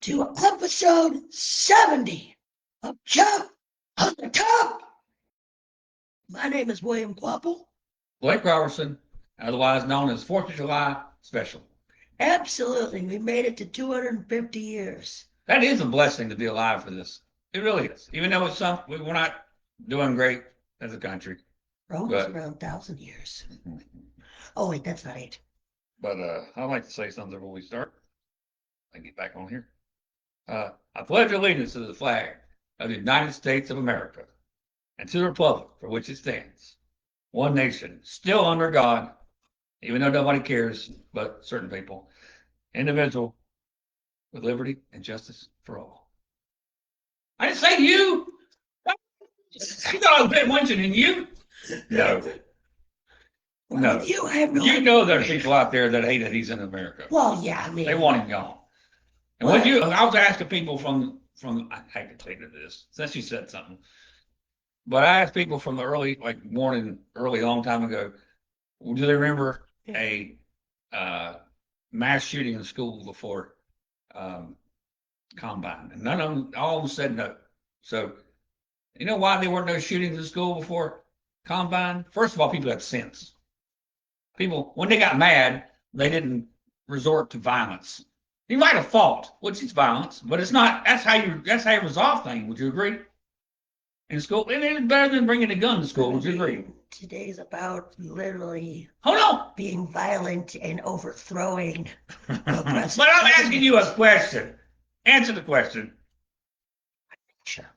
to episode 70 of Chuck on the Top. My name is William Quapple. Blake Robertson, otherwise known as 4th of July Special. Absolutely, we made it to 250 years. That is a blessing to be alive for this. It really is. Even though we're not doing great as a country. Rome's around 1,000 years. Oh, wait, that's not it. But I'd like to say something before we start. I get back on here. I pledge allegiance to the flag of the United States of America and to the republic for which it stands, one nation, still under God, even though nobody cares but certain people, indivisible, with liberty and justice for all. I didn't say you. You thought I was mentioning you? No. Well, No. with you, I have no You idea. know there are people out there that hate that he's in America. Well, yeah, I mean, They want him gone. And Well, I was asking people from I hate to take to this since you said something, but I asked people from the early long time ago, do they remember a mass shooting in school before Combine? And none of them, all of them said no. So you know why there weren't no shootings in school before Combine? First of all, people had sense. People, when they got mad, they didn't resort to violence. You might have fought, which is violence, but it's not. That's how you resolve things. Would you agree? In school, and it's better than bringing a gun to school. Would you agree? Today's about literally Hold on. being violent and overthrowing. But I'm asking you a question. Answer the question. Sure.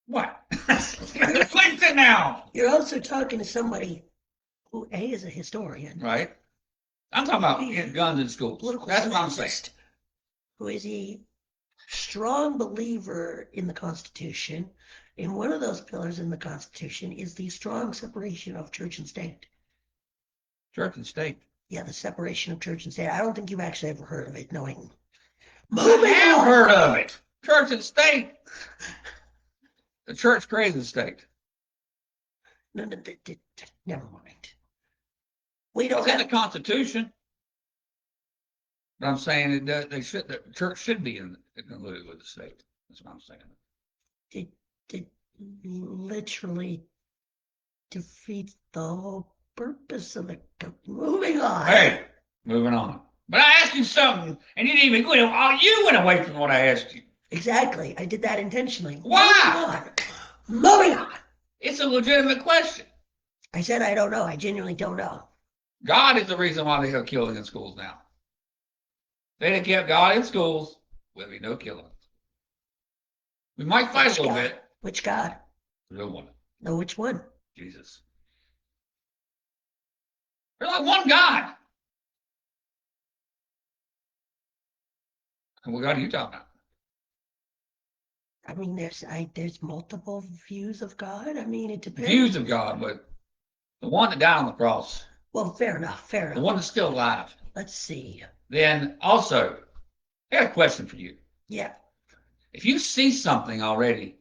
What? Listen now. You're also talking to somebody who A is a historian, Right. I'm talking about guns in schools. political That's what I'm saying. scientist, who is a strong believer in the Constitution. And one of those pillars in the Constitution is the strong separation of church and state. Church and state. Yeah, the separation of church and state. I don't think you've actually ever heard of it, knowing. I have heard of it. Church and state. The church created the state. No, never mind. We don't It's in the have. Constitution. But I'm saying the church should be included with the state. That's what I'm saying. Did literally defeat the whole purpose of the. Moving on. Hey, moving on. But I asked you something, and you didn't even go. You went away from what I asked you. Exactly. I did that intentionally. Why? Moving on. It's a legitimate question. I said I don't know. I genuinely don't know. God is the reason why they have killing in schools now. If they didn't keep God in schools, there'd be no killing. We might fight a little bit. Which God? The real one, No, which one? Jesus. There's like one God. And what God are you talking about? I mean, there's multiple views of God. I mean, it depends. Views of God, but the one that died on the cross, Well, fair enough. Fair the enough. one that's still alive. Let's see. Then also, I got a question for you. Yeah. If you see something already,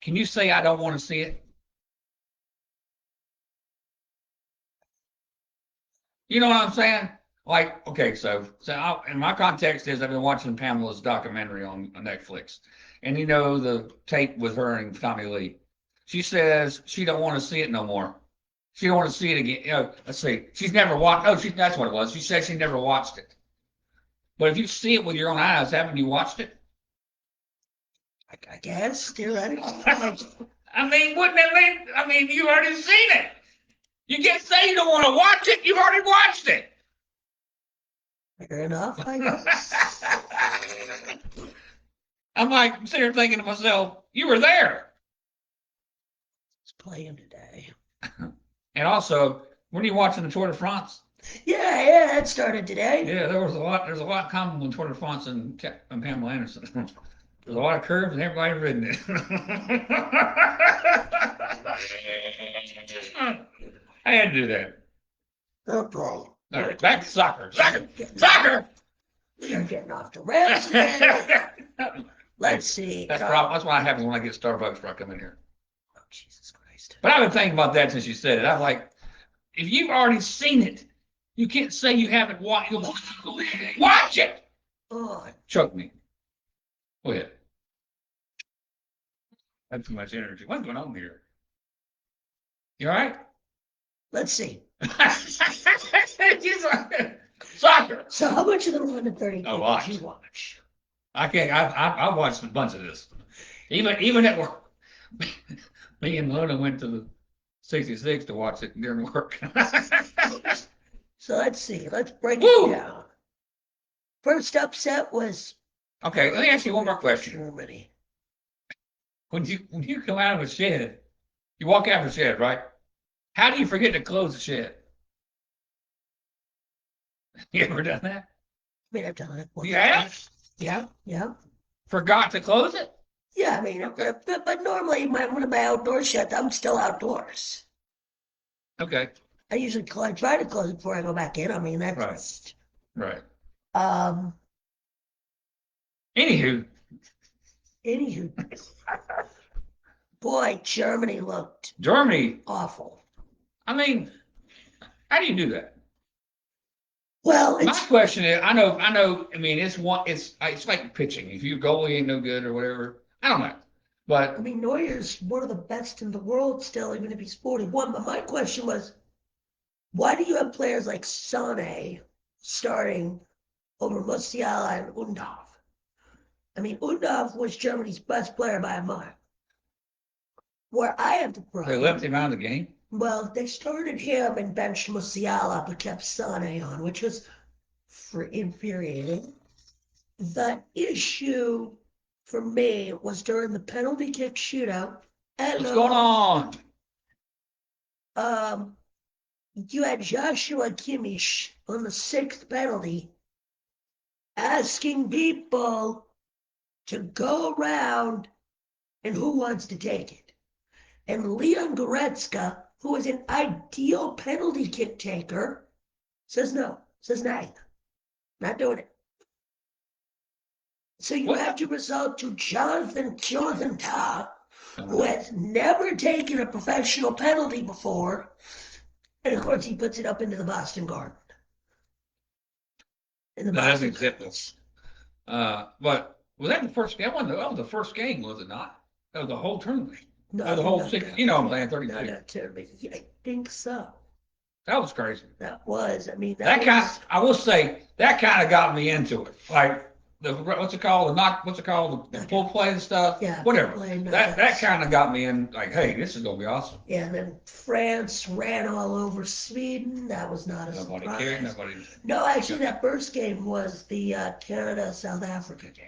can you say, I don't want to see it? You know what I'm saying? Like, okay, in my context is I've been watching Pamela's documentary on Netflix. And you know the tape with her and Tommy Lee. She says she don't want to see it no more. She don't want to see it again. You know, let's see. She's never watched. Oh, that's what it was. She said she never watched it. But if you see it with your own eyes, haven't you watched it? I guess theoretically. I mean, wouldn't it mean? I mean, you've already seen it. You can't say you don't want to watch it. You've already watched it. Fair enough, I guess. I'm like sitting here thinking to myself, you were there. It's playing today. And also, when are you watching the Tour de France? Yeah, that started today. Yeah, there's a lot common with Tour de France and Pamela Anderson. There's a lot of curves and everybody's ridden it. I had to do that. Okay. All right, back to soccer. Soccer! You're getting off the rails again. Let's see. That's what happens when I get Starbucks before I come in here. Oh, Jesus Christ. But I've been thinking about that since you said it. I'm like, if you've already seen it, you can't say you haven't watched it. Watch it! Oh, Choke me. Go ahead. That's too much energy. What's going on here? You all right? Let's see. Soccer. So how much of the 130 A did lot. you watch? I can't. I watched a bunch of this. Even at work. Me and Luna went to the 66 to watch it during work. So let's see. Let's break Woo! it down. First upset was Okay, let me ask you one more question. Germany. When you come out of a shed, you walk out of a shed, right? How do you forget to close the shed? You ever done that? I mean, I've done it once. Yeah. Yeah. Forgot to close it? Yeah, I mean, Okay. but normally when my outdoor shed, I'm still outdoors. Okay. I usually try to close it before I go back in. I mean, that's Right. just, Right. um, Anywho, anywho, boy, Germany looked Germany. awful. I mean, how do you do that? Well, My it's, question is, I know. I mean, it's like pitching. If your goalie ain't no good or whatever, I don't know. I But mean, Neuer's one of the best in the world still, even if he's 41. But my question was, why do you have players like Sane starting over Musiala and Undorf? I mean, Undorf was Germany's best player by a mile. Where I have the they problem, left him out of the game. well, they started him and benched Musiala, but kept Sane on, which was infuriating. The issue for me was during the penalty kick shootout. What's going on? You had Joshua Kimmich on the 6th penalty asking people to go around and who wants to take it. And Leon Goretzka, who is an ideal penalty kick taker, says no, says nay, not doing it. So you What? have to resort to Jonathan Tah, who has never taken a professional penalty before, and of course he puts it up into the Boston Garden. In the That's Boston acceptable. But was that the first game? That was the first game, was it not? That was the whole tournament. No, The whole no, six. no, You know, I'm saying no, 32. not tournament. Yeah, I think so. That was crazy. That was. I mean, That was, kind. I will say that kind of got me into it. Like the what's it called? What's it called? The full play and stuff. Yeah, Whatever. full play, That kind of got me in. Like, hey, this is gonna be awesome. Yeah, and then France ran all over Sweden. That was not a Nobody surprise. cared. Nobody. No, actually, that first game was the Canada-South Africa game,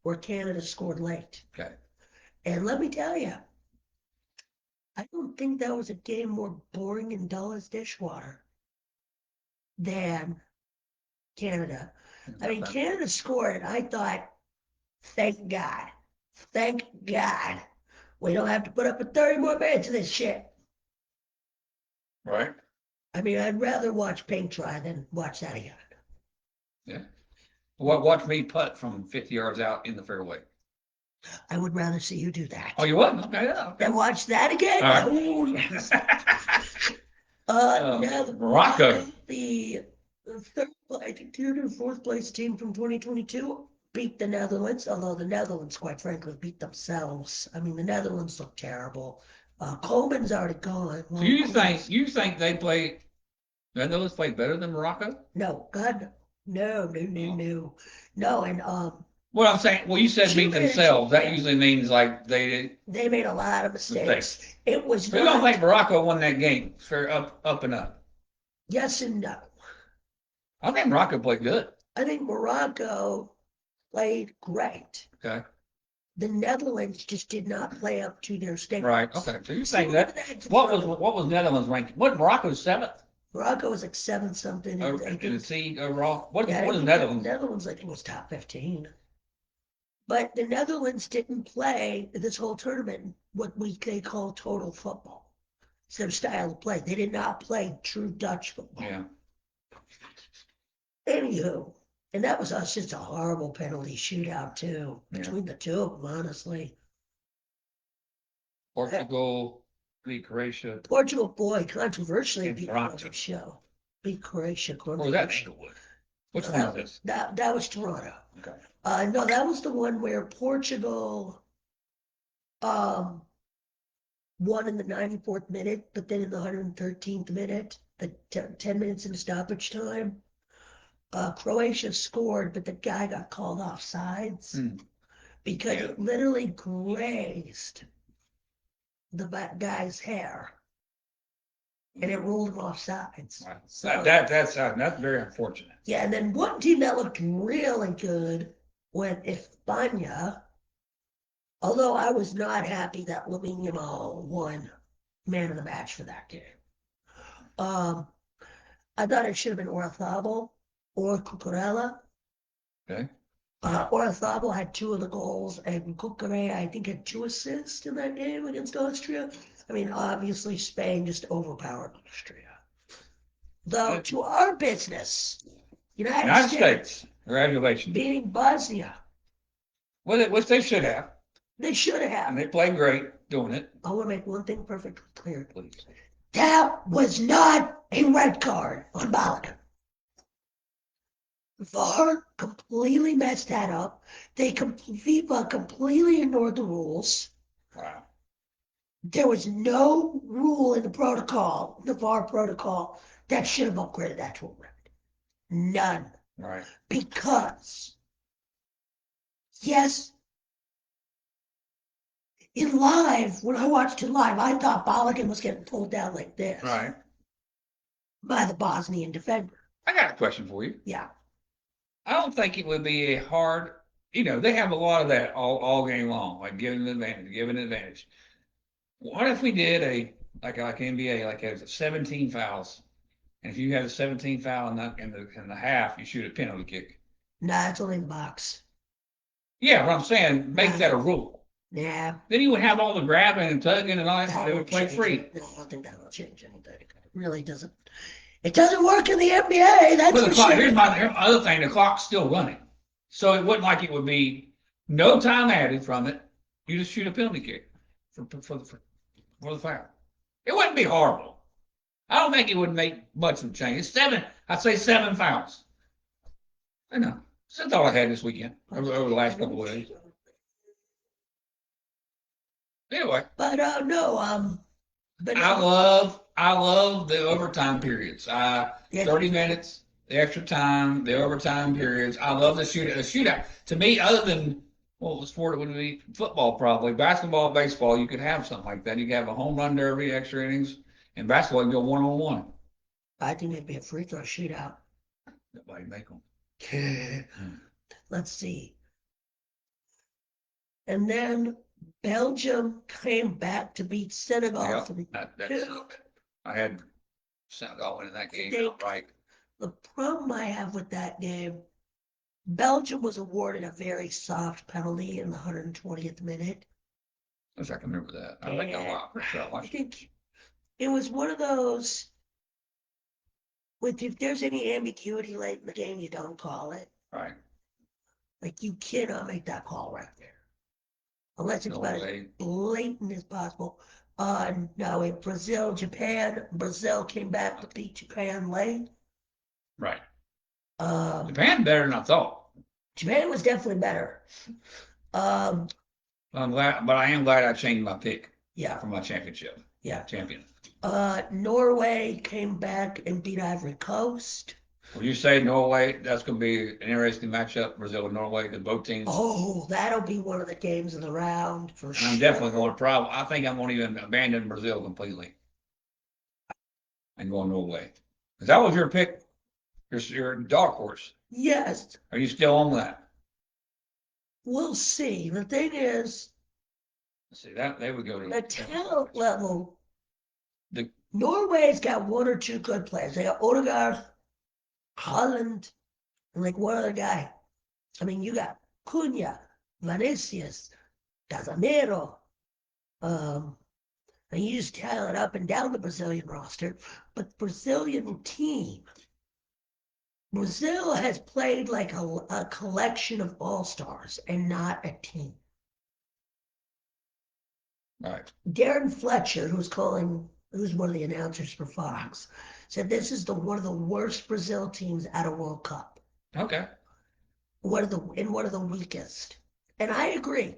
where Canada scored late. Okay. And let me tell you, I don't think that was a game more boring and dull as dishwater than Canada. I mean, Canada scored, and I thought, thank God. Thank God. We don't have to put up with 30 more minutes of this shit. Right. I mean, I'd rather watch paint dry than watch that again. Yeah. Watch me putt from 50 yards out in the fairway. I would rather see you do that. Oh, you wouldn't? Okay. Yeah, okay. Then watch that again? All right. Oh, yes. Now Morocco. The third, I think third or fourth place team from 2022 beat the Netherlands, although the Netherlands, quite frankly, beat themselves. I mean, the Netherlands look terrible. Coleman's already gone. So you think they play? Netherlands play better than Morocco? No, God, no. No, and What I'm saying, well, you said beat themselves. That usually means like they made a lot of mistakes. It was Who don't think Morocco won that game? Fair up and up. Yes and no. I think Morocco played good. I think Morocco played great. Okay. The Netherlands just did not play up to their standards. Right. Okay. So you're saying that what was Netherlands ranked? What Morocco 7th? Morocco was like 7 something. In the seed overall. What Yeah, is Netherlands? Netherlands, I think, was top 15. But the Netherlands didn't play this whole tournament what they call total football. It's their style of play. They did not play true Dutch football. Yeah. Anywho, and that was just a horrible penalty shootout too between the two of them, honestly. Portugal beat Croatia. Portugal, boy, controversially In beat Toronto. the show. Beat Croatia. Or was that Englewood? Which one is this? That was Toronto. Okay. No, that was the one where Portugal um won in the 94th minute, but then in the 113th minute, the 10 minutes in stoppage time, Croatia scored, but the guy got called off sides because Yeah. it literally grazed the guy's hair and it rolled him off sides. Wow. So, That's very unfortunate. yeah, and then one team that looked really good went España, although I was not happy that Lamine Yamal won man of the match for that game. I thought it should have been Oyarzabal or Cucurella. Okay. Oyarzabal had 2 of the goals, and Cucurella, I think, had 2 assists in that game against Austria. I mean, obviously, Spain just overpowered Austria. Though, to our business, United States, congratulations. beating Bosnia. Well, which they should have. They should have. And they played great doing it. I want to make one thing perfectly clear. Please. That was not a red card on Balogun. VAR completely messed that up. FIFA completely ignored the rules. Wow. There was no rule in the protocol, the VAR protocol, that should have upgraded that to a red. None. Right. Because, yes, in live, when I watched it live, I thought Balogun was getting pulled down like this. Right. By the Bosnian defender. I got a question for you. Yeah. I don't think it would be a hard, they have a lot of that all game long, like giving an advantage. What if we did like NBA, like has 17 fouls, and if you had a 17 foul in the half, you shoot a penalty kick. Nah, it's only in the box. Yeah, what I'm saying, make that a rule. Yeah. Then you would have all the grabbing and tugging and all that, they would play free. No, I don't think that will change anything. It really doesn't. It doesn't work in the NBA. That's for sure. Here's my other thing: the clock's still running, so it wouldn't like it would be no time added from it. You just shoot a penalty kick for the foul. It wouldn't be horrible. I don't think it would make much of a change. It's 7. I'd say 7 fouls. I know. That's all I had this weekend over the last couple of days. Anyway. But no. But I love the overtime periods. 30 minutes, the extra time, the overtime periods. I love the shootout. To me, other than what sport it would be, football probably, basketball, baseball, you could have something like that. You could have a home run derby, extra innings. In basketball, you can go 1-on-1. I think it'd be a free throw shootout. Nobody make them. Let's see. And then Belgium came back to beat Senegal. I had Senegal winning that game outright. The problem I have with that game, Belgium was awarded a very soft penalty in the 120th minute. I wish I can remember that. I think a lot. I think it was one of those, if there's any ambiguity late in the game, you don't call it. Right. Like, you cannot make that call right there. Unless it's about as blatant as possible. No, in Japan, Brazil came back to beat Japan late. Right. Japan better than I thought. Japan was definitely better. I'm glad, but I am glad I changed my pick. Yeah. For my championship. Yeah. Champion. Norway came back and beat Ivory Coast. When you say Norway, that's going to be an interesting matchup, Brazil and Norway, because both teams. Oh, that'll be one of the games of the round for sure. I'm definitely going to I think I'm going to even abandon Brazil completely and go Norway. Because that was your pick, your dark horse. Yes. Are you still on that? We'll see. The thing is, see that they would go to the talent level. Norway's got 1 or 2 good players. They got Odegaard, Holland, and like one other guy. I mean, you got Cunha, Vinicius, Casemiro. And you just talent up and down the Brazilian roster. But the Brazilian team, Brazil has played like a collection of all-stars and not a team. Right. Darren Fletcher, who's one of the announcers for Fox, said this is one of the worst Brazil teams at a World Cup. Okay. One of the weakest. And I agree.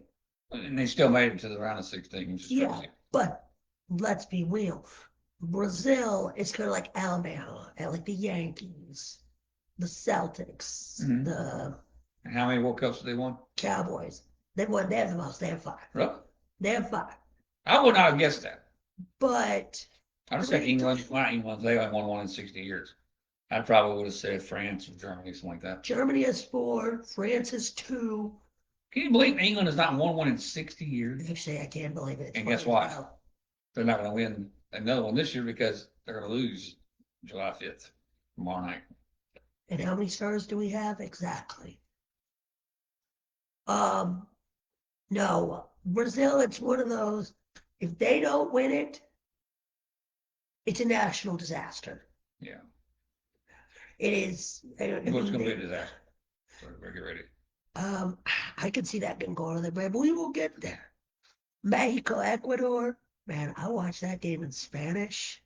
And they still made it to the round of 16, which is Yeah, crazy. but let's be real. Brazil is kind of like Alabama, and like the Yankees, the Celtics, Mhm. the And how many World Cups did they won? Cowboys. They have the most. They have 5. Really? They have 5. I would not have guessed that. But I just said England. Well, not England. They only won one in 60 years. I probably would have said France or Germany, something like that. Germany has 4, France has 2. Can you believe England has not won one in 60 years? Actually, I can't believe it. And guess what? They're not going to win another one this year because they're going to lose July 5th, tomorrow night. And how many stars do we have? Exactly. No, Brazil, it's one of those, if they don't win it, it's a national disaster. Yeah. It is. It's going to be a disaster. So get ready. I can see that game going on there, but we will get there. Mexico, Ecuador. Man, I watched that game in Spanish.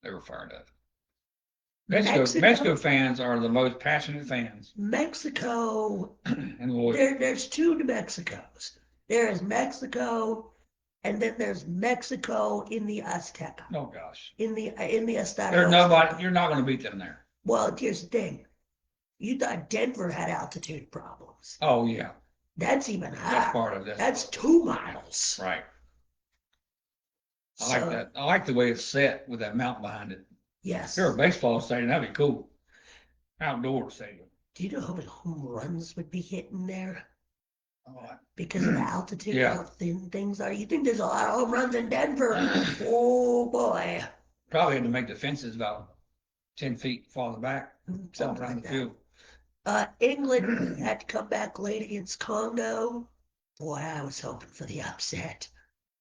They were fired up. Mexico fans are the most passionate fans. Mexico, and there's 2 Mexicos. There is Mexico, and then there's Mexico in the Azteca. Oh gosh. In the Estadio. There's nobody. You're not going to beat them there. Well, here's the thing. You thought Denver had altitude problems. Oh yeah. That's even higher. That's part of that. That's 2 miles. Right. I like that. I like the way it's set with that mountain behind it. Yes. If you're a baseball stadium, that'd be cool. Outdoor stadium. Do you know how many home runs would be hitting there? A lot. Because of the altitude, Yeah. how thin things are. You think there's a lot of home runs in Denver? Oh boy. Probably had to make the fences about 10 feet farther back, Something around like the field. England had to come back late against Congo. Boy, I was hoping for the upset.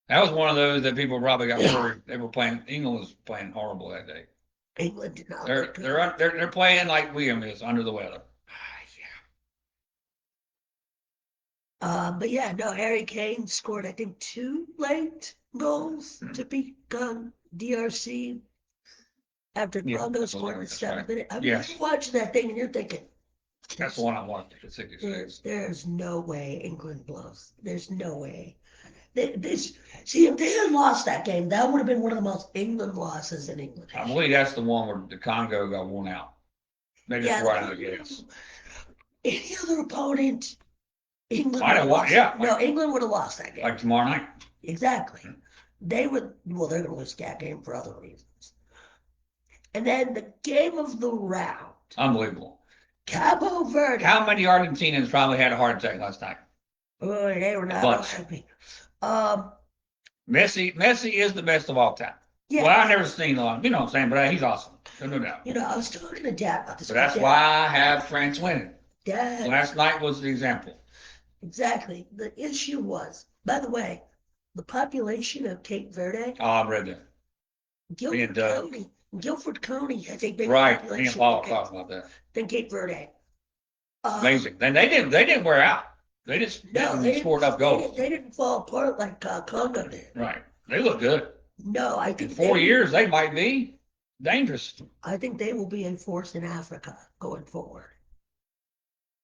That was one of those that people probably got worried. They were playing. England was playing horrible that day. England did not. They're playing like William is, under the weather. But yeah, no, Harry Kane scored, I think, 2 late goals to beat DRC after Congo scored in the 7th minute. I mean, you're watching that thing and you're thinking, that's the one I watched for 66. There's no way England blows. There's no way. See, if they had lost that game, that would have been one of the most England losses in England. I believe that's the one where the Congo got worn out. They just ran out of gas. Any other opponent, England would have lost. Yeah. No, England would have lost that game. Like tomorrow night. Exactly. They're going to lose that game for other reasons. And then the game of the round. Unbelievable. Cabo Verde. How many Argentinians probably had a heart attack last night? Oh, they were not happy. Messi is the best of all time. Yeah. Well, I've never seen him, you know what I'm saying, but he's awesome. No doubt. You know, I was talking to Dad about this. But that's why I have France winning. Dad. Last night was the example. Exactly. The issue was, by the way, the population of Cape Verde. Oh, I've read that. Guilford County has a bigger population. Right, me and Paul talking about that. Than Cape Verde. Amazing. Then they didn't wear out. They just scored up goals. They didn't fall apart like Congo did. Right. They look good. No, I think in 4 years they might be dangerous. I think they will be a force in Africa going forward.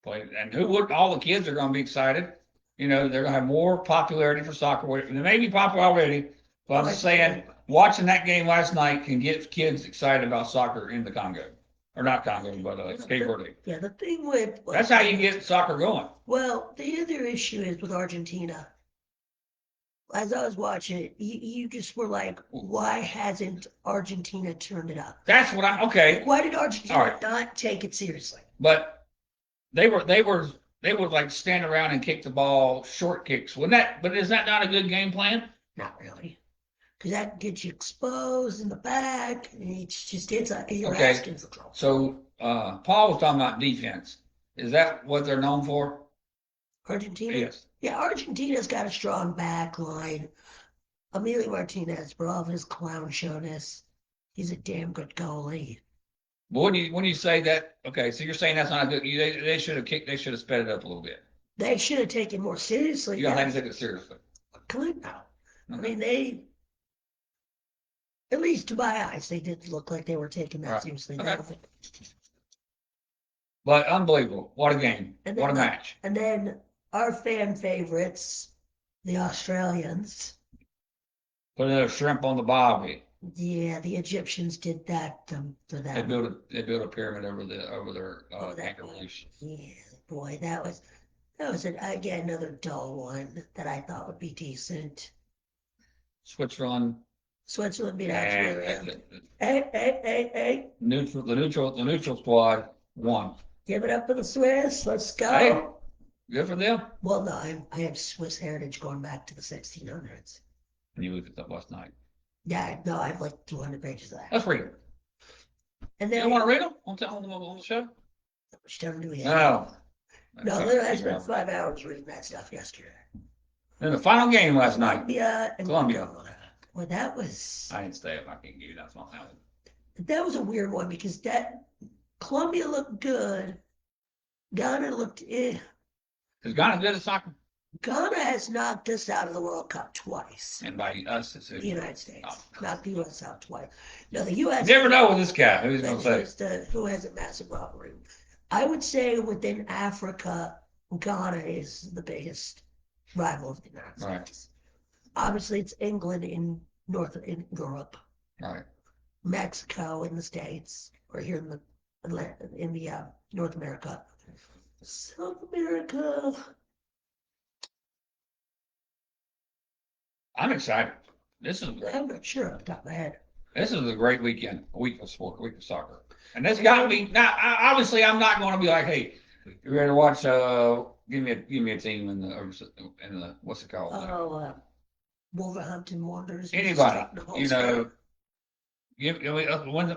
And all the kids are going to be excited. You know, they're going to have more popularity for soccer. They may be popular already, but I'm just saying, watching that game last night can get kids excited about soccer in the Congo. Or not Congo, but Cape Verde. Yeah, the thing with... That's how you get soccer going. Well, the other issue is with Argentina. As I was watching it, you just were like, why hasn't Argentina turned it up? That's what okay. Why did Argentina not take it seriously? But they would like stand around and kick the ball, short kicks. But is that not a good game plan? Not really. Because that gets you exposed in the back, and it's like you're asking for trouble. So Paul was talking about defense. Is that what they're known for? Argentina? Yes. Yeah, Argentina's got a strong back line. Emilio Martinez, for all of his clown showness, he's a damn good goalie. But when you say that, okay, so you're saying that's not good. They should have sped it up a little bit. They should have taken it more seriously. You don't have to take it seriously. Come now. Okay. I mean, at least to my eyes, they didn't look like they were taking that seriously. Okay. But unbelievable. What a game. And What a then, match. and then our fan favorites, the Australians. Put a shrimp on the barbie. Yeah, the Egyptians did that for They them. built a pyramid over their Oh, that kangaroos. yeah, boy, that was again another dull one that I thought would be decent. Switzerland Switzerland beat and Algeria. Hey, the neutral squad won. give it up for the Swiss. Let's go. Hey, good for them. Well, no, I have Swiss heritage going back to the 1600s. And you looked at that last night. Yeah, no, I have like 200 pages of that. Let's read them. And You then don't want to read them on the show? how much time do we have? No. No, literally, I spent 5 hours reading that stuff yesterday. Then the final game last night. Colombia and Colombia. Well, that was I didn't stay up. I can't give you that. that was a weird one because that Colombia looked good. Ghana looked eh. Is Ghana good at soccer? Ghana has knocked us out of the World Cup twice. And by us, it's The United States. Oh. Knocked the U.S. out twice. No, the U.S. You never know with this guy. Who's going to say? Who has a massive rivalry. I would say within Africa, Ghana is the biggest rival of the United States. Right. Obviously, it's England in Europe, Right. Mexico in the States, or here in the North America. South America. I'm excited. I'm not sure off the top of my head. This is a great weekend, a week of sport, a week of soccer. And this got me. Now, obviously, I'm not going to be like, hey, you ready to watch? Give me a team in the what's it called? Wolverhampton Wanderers. Anybody, you know.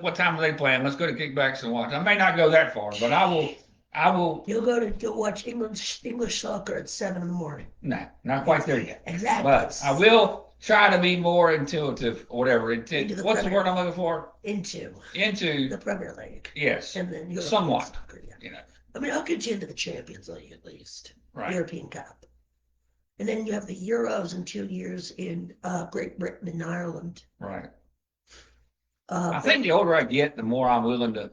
What time are they playing? Let's go to kickbacks and watch. I may not go that far, but I will. You'll go to watch English soccer at 7 in the morning. Nah, not quite there yet. Exactly. But I will try to be more intuitive or whatever. What's the word I'm looking for? Into the Premier League. Yes. And then somewhat. Soccer, yeah. You know. I mean, I'll get you into the Champions League at least. Right. European Cup. And then you have the Euros in 2 years in Great Britain and Ireland. Right. I think the older I get, the more I'm willing to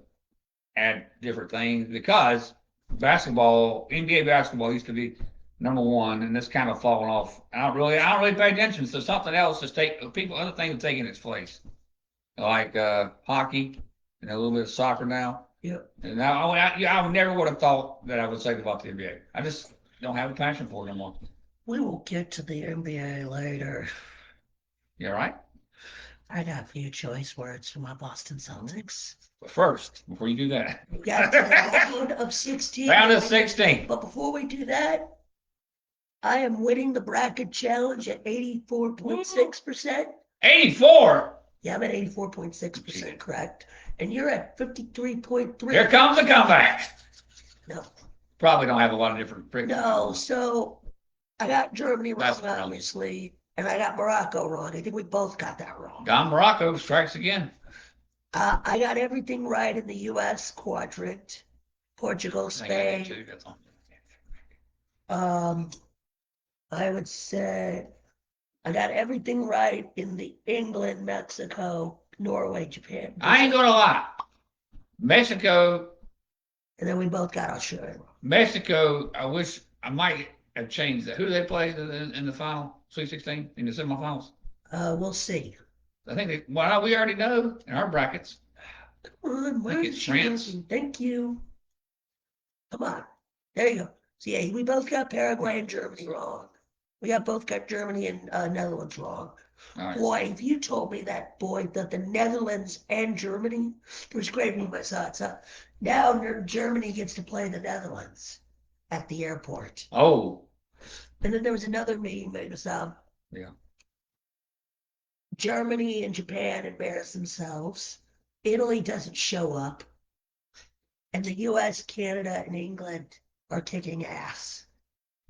add different things because NBA basketball used to be number one, and it's kind of fallen off. I don't really pay attention. So something else is other things are taking its place, like hockey and a little bit of soccer now. Yep. And now I never would have thought that I would say about the NBA. I just don't have a passion for it anymore. We will get to the NBA later. You all right? I got a few choice words for my Boston Celtics. But first, before you do that, We got to the round of 16. round of 16. But before we do that, I am winning the bracket challenge at 84.6%. 84. Yeah, I'm at 84.6%, correct. And you're at 53.3. Here comes the comeback. No. Probably don't have a lot of different pricks. No, so I got Germany That's wrong, obviously, and I got Morocco wrong. I think we both got that wrong. Don Morocco strikes again. I got everything right in the U.S. quadrant. Portugal, Spain. I would say I got everything right in the England, Mexico, Norway, Japan. I ain't gonna lie. Mexico. And then we both got Australia wrong. Mexico, I wish I might have changed that. Who do they play in the final, Sweet 16, in the semifinals? We'll see. I think we already know in our brackets. Come on, where's it's France. Thank you. Come on. There you go. So yeah, we both got Paraguay and Germany wrong. We both got Germany and Netherlands wrong. Right. Boy, if you told me that the Netherlands and Germany, it was great when I saw it. So now Germany gets to play the Netherlands at the airport. Oh. And then there was another meme made us up. Yeah. Germany and Japan embarrass themselves. Italy doesn't show up. And the US, Canada, and England are kicking ass.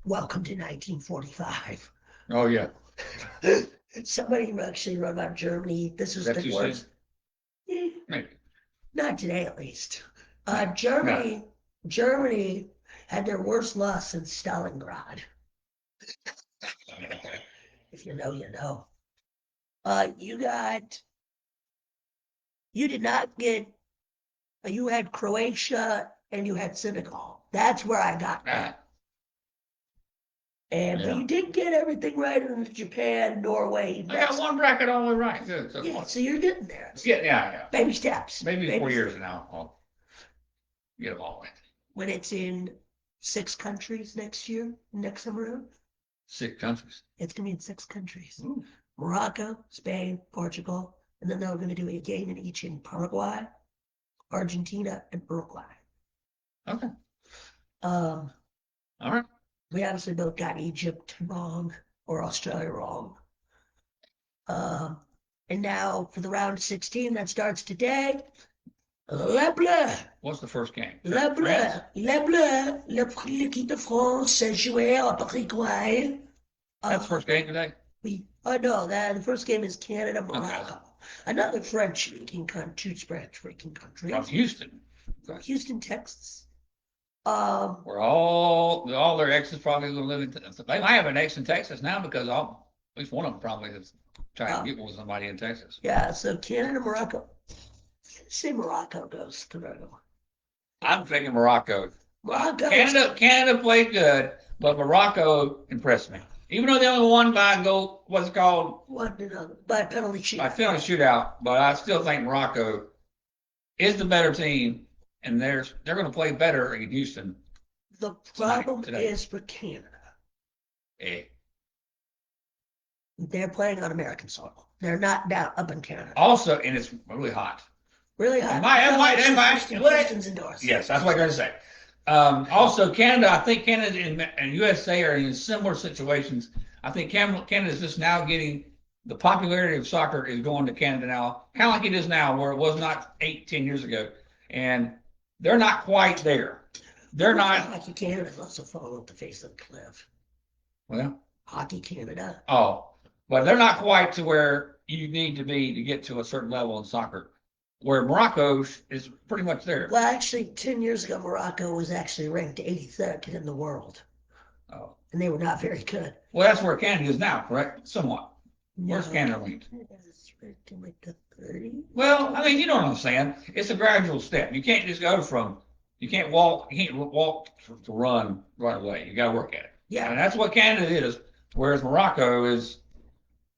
Welcome to 1945. Oh, yeah. Somebody actually wrote about Germany. This was the worst. Maybe. Not today, at least. Germany had their worst loss since Stalingrad. If you know, you know. You had Croatia and you had Senegal. That's where I got that. And but Yeah. you did get everything right in Japan, Norway, I got Mexico. one bracket all the way right. Good. So Yeah, so you're getting there. yeah. Baby steps. Maybe Baby 4 steps. years from now, I'll get them all right. When it's in 6 countries next year, next summer round, 6 countries. it's gonna be in 6 countries. Ooh. Morocco, Spain, Portugal, and then they're gonna do a game in each in Paraguay, Argentina, and Uruguay. Okay. Um, All right. we obviously both got Egypt wrong or Australia wrong. And now for the round of 16 that starts today, Le Bleu, What's the first game? Le Bleu, France? Le Bleu, l'équipe de France a joué à Paraguay. That's the first game today? Oh no, the first game is Canada, Morocco. Another French-speaking country, French-speaking country. From Houston. From Houston, Texas. Where all their exes probably gonna live in. They might have an ex in Texas now because at least one of them probably is trying to get with somebody in Texas. Yeah, so Canada, Morocco. Say Morocco goes through. I'm thinking Morocco. Morocco. Canada played good, but Morocco impressed me. Even though they only won by goal, what's it called? By penalty shootout. By penalty shootout, but I still think Morocco is the better team, and they're going to play better in Houston. The problem is for Canada. They're playing on American soil. They're not down up in Canada. Also, and it's really hot. Really hot. Houston's indoors. Yes, that's what I'm going to say. Also, Canada, I think Canada and USA are in similar situations. I think Canada is just now getting the popularity of soccer is going to Canada now, kind of like it is now, where it was not 8-10 years ago. And they're not quite there. They're not. Hockey Canada is also falling off the face of the cliff. Well, Hockey Canada. Oh, but they're not quite to where you need to be to get to a certain level in soccer, where Morocco is pretty much there. Well, actually, 10 years ago, Morocco was actually ranked 83rd in the world. Oh. And they were not very good. Well, that's where Canada is now, correct? Somewhat. Where's Canada ranked? It's ranked in like the 30. Well, I mean, you know what I'm saying. It's a gradual step. You can't just go from, you can't walk to run right away. You got to work at it. Yeah. And that's what Canada is, whereas Morocco is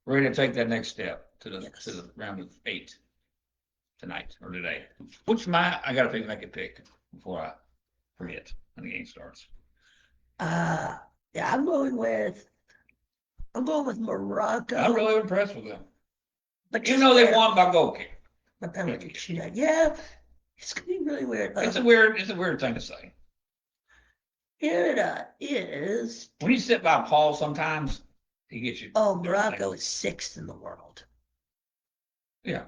ready to take that next step to the round of 8 tonight or today. I got to make a pick before I forget when the game starts. Yeah, I'm going with Morocco. I'm really impressed with them. But even though they won by goal kick. The penalty shootout. Yeah, it's gonna be really weird. It's a weird thing to say. Canada is. When you sit by Paul, sometimes he gets you. Oh, Morocco is 6th in the world. Yeah,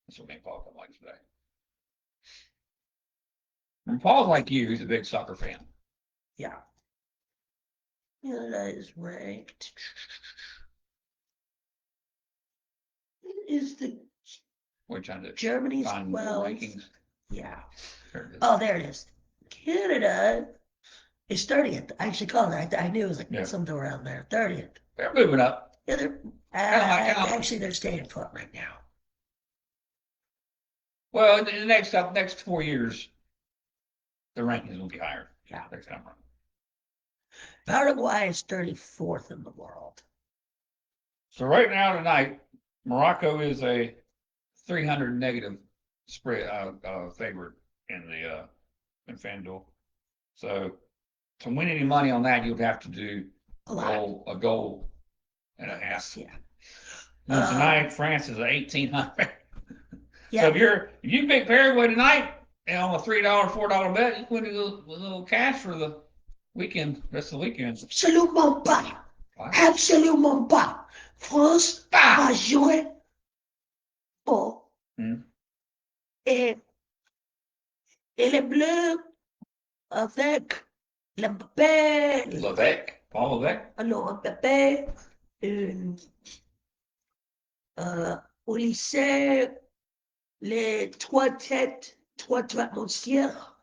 that's what made Paul come like today. And Paul's like you; he's a big soccer fan. Yeah. Canada is ranked. Is the Germany's 12. Yeah. Oh, there it is. Canada is 30th. I actually called it. I knew it was like something around there. 30th. They're moving up. Yeah, they're staying put right now. Well, in the next 4 years, the rankings will be higher. Yeah. Next time around. Paraguay is 34th in the world. So right now tonight, Morocco is a 300 negative spread favorite in FanDuel. So to win any money on that, you'd have to do a goal and a half. Yeah. Now tonight, France is at 1,800. Yeah. So if you pick Paraguay tonight and on a $3, $4 bet, you win a little cash for the weekend, rest of the weekend. Absolument pas. Absolument pas. France va jouer pour et les Bleus avec Mbappé. Paul Levesque. Alors Mbappé au lycée, les 3 têtes, 3 monstières.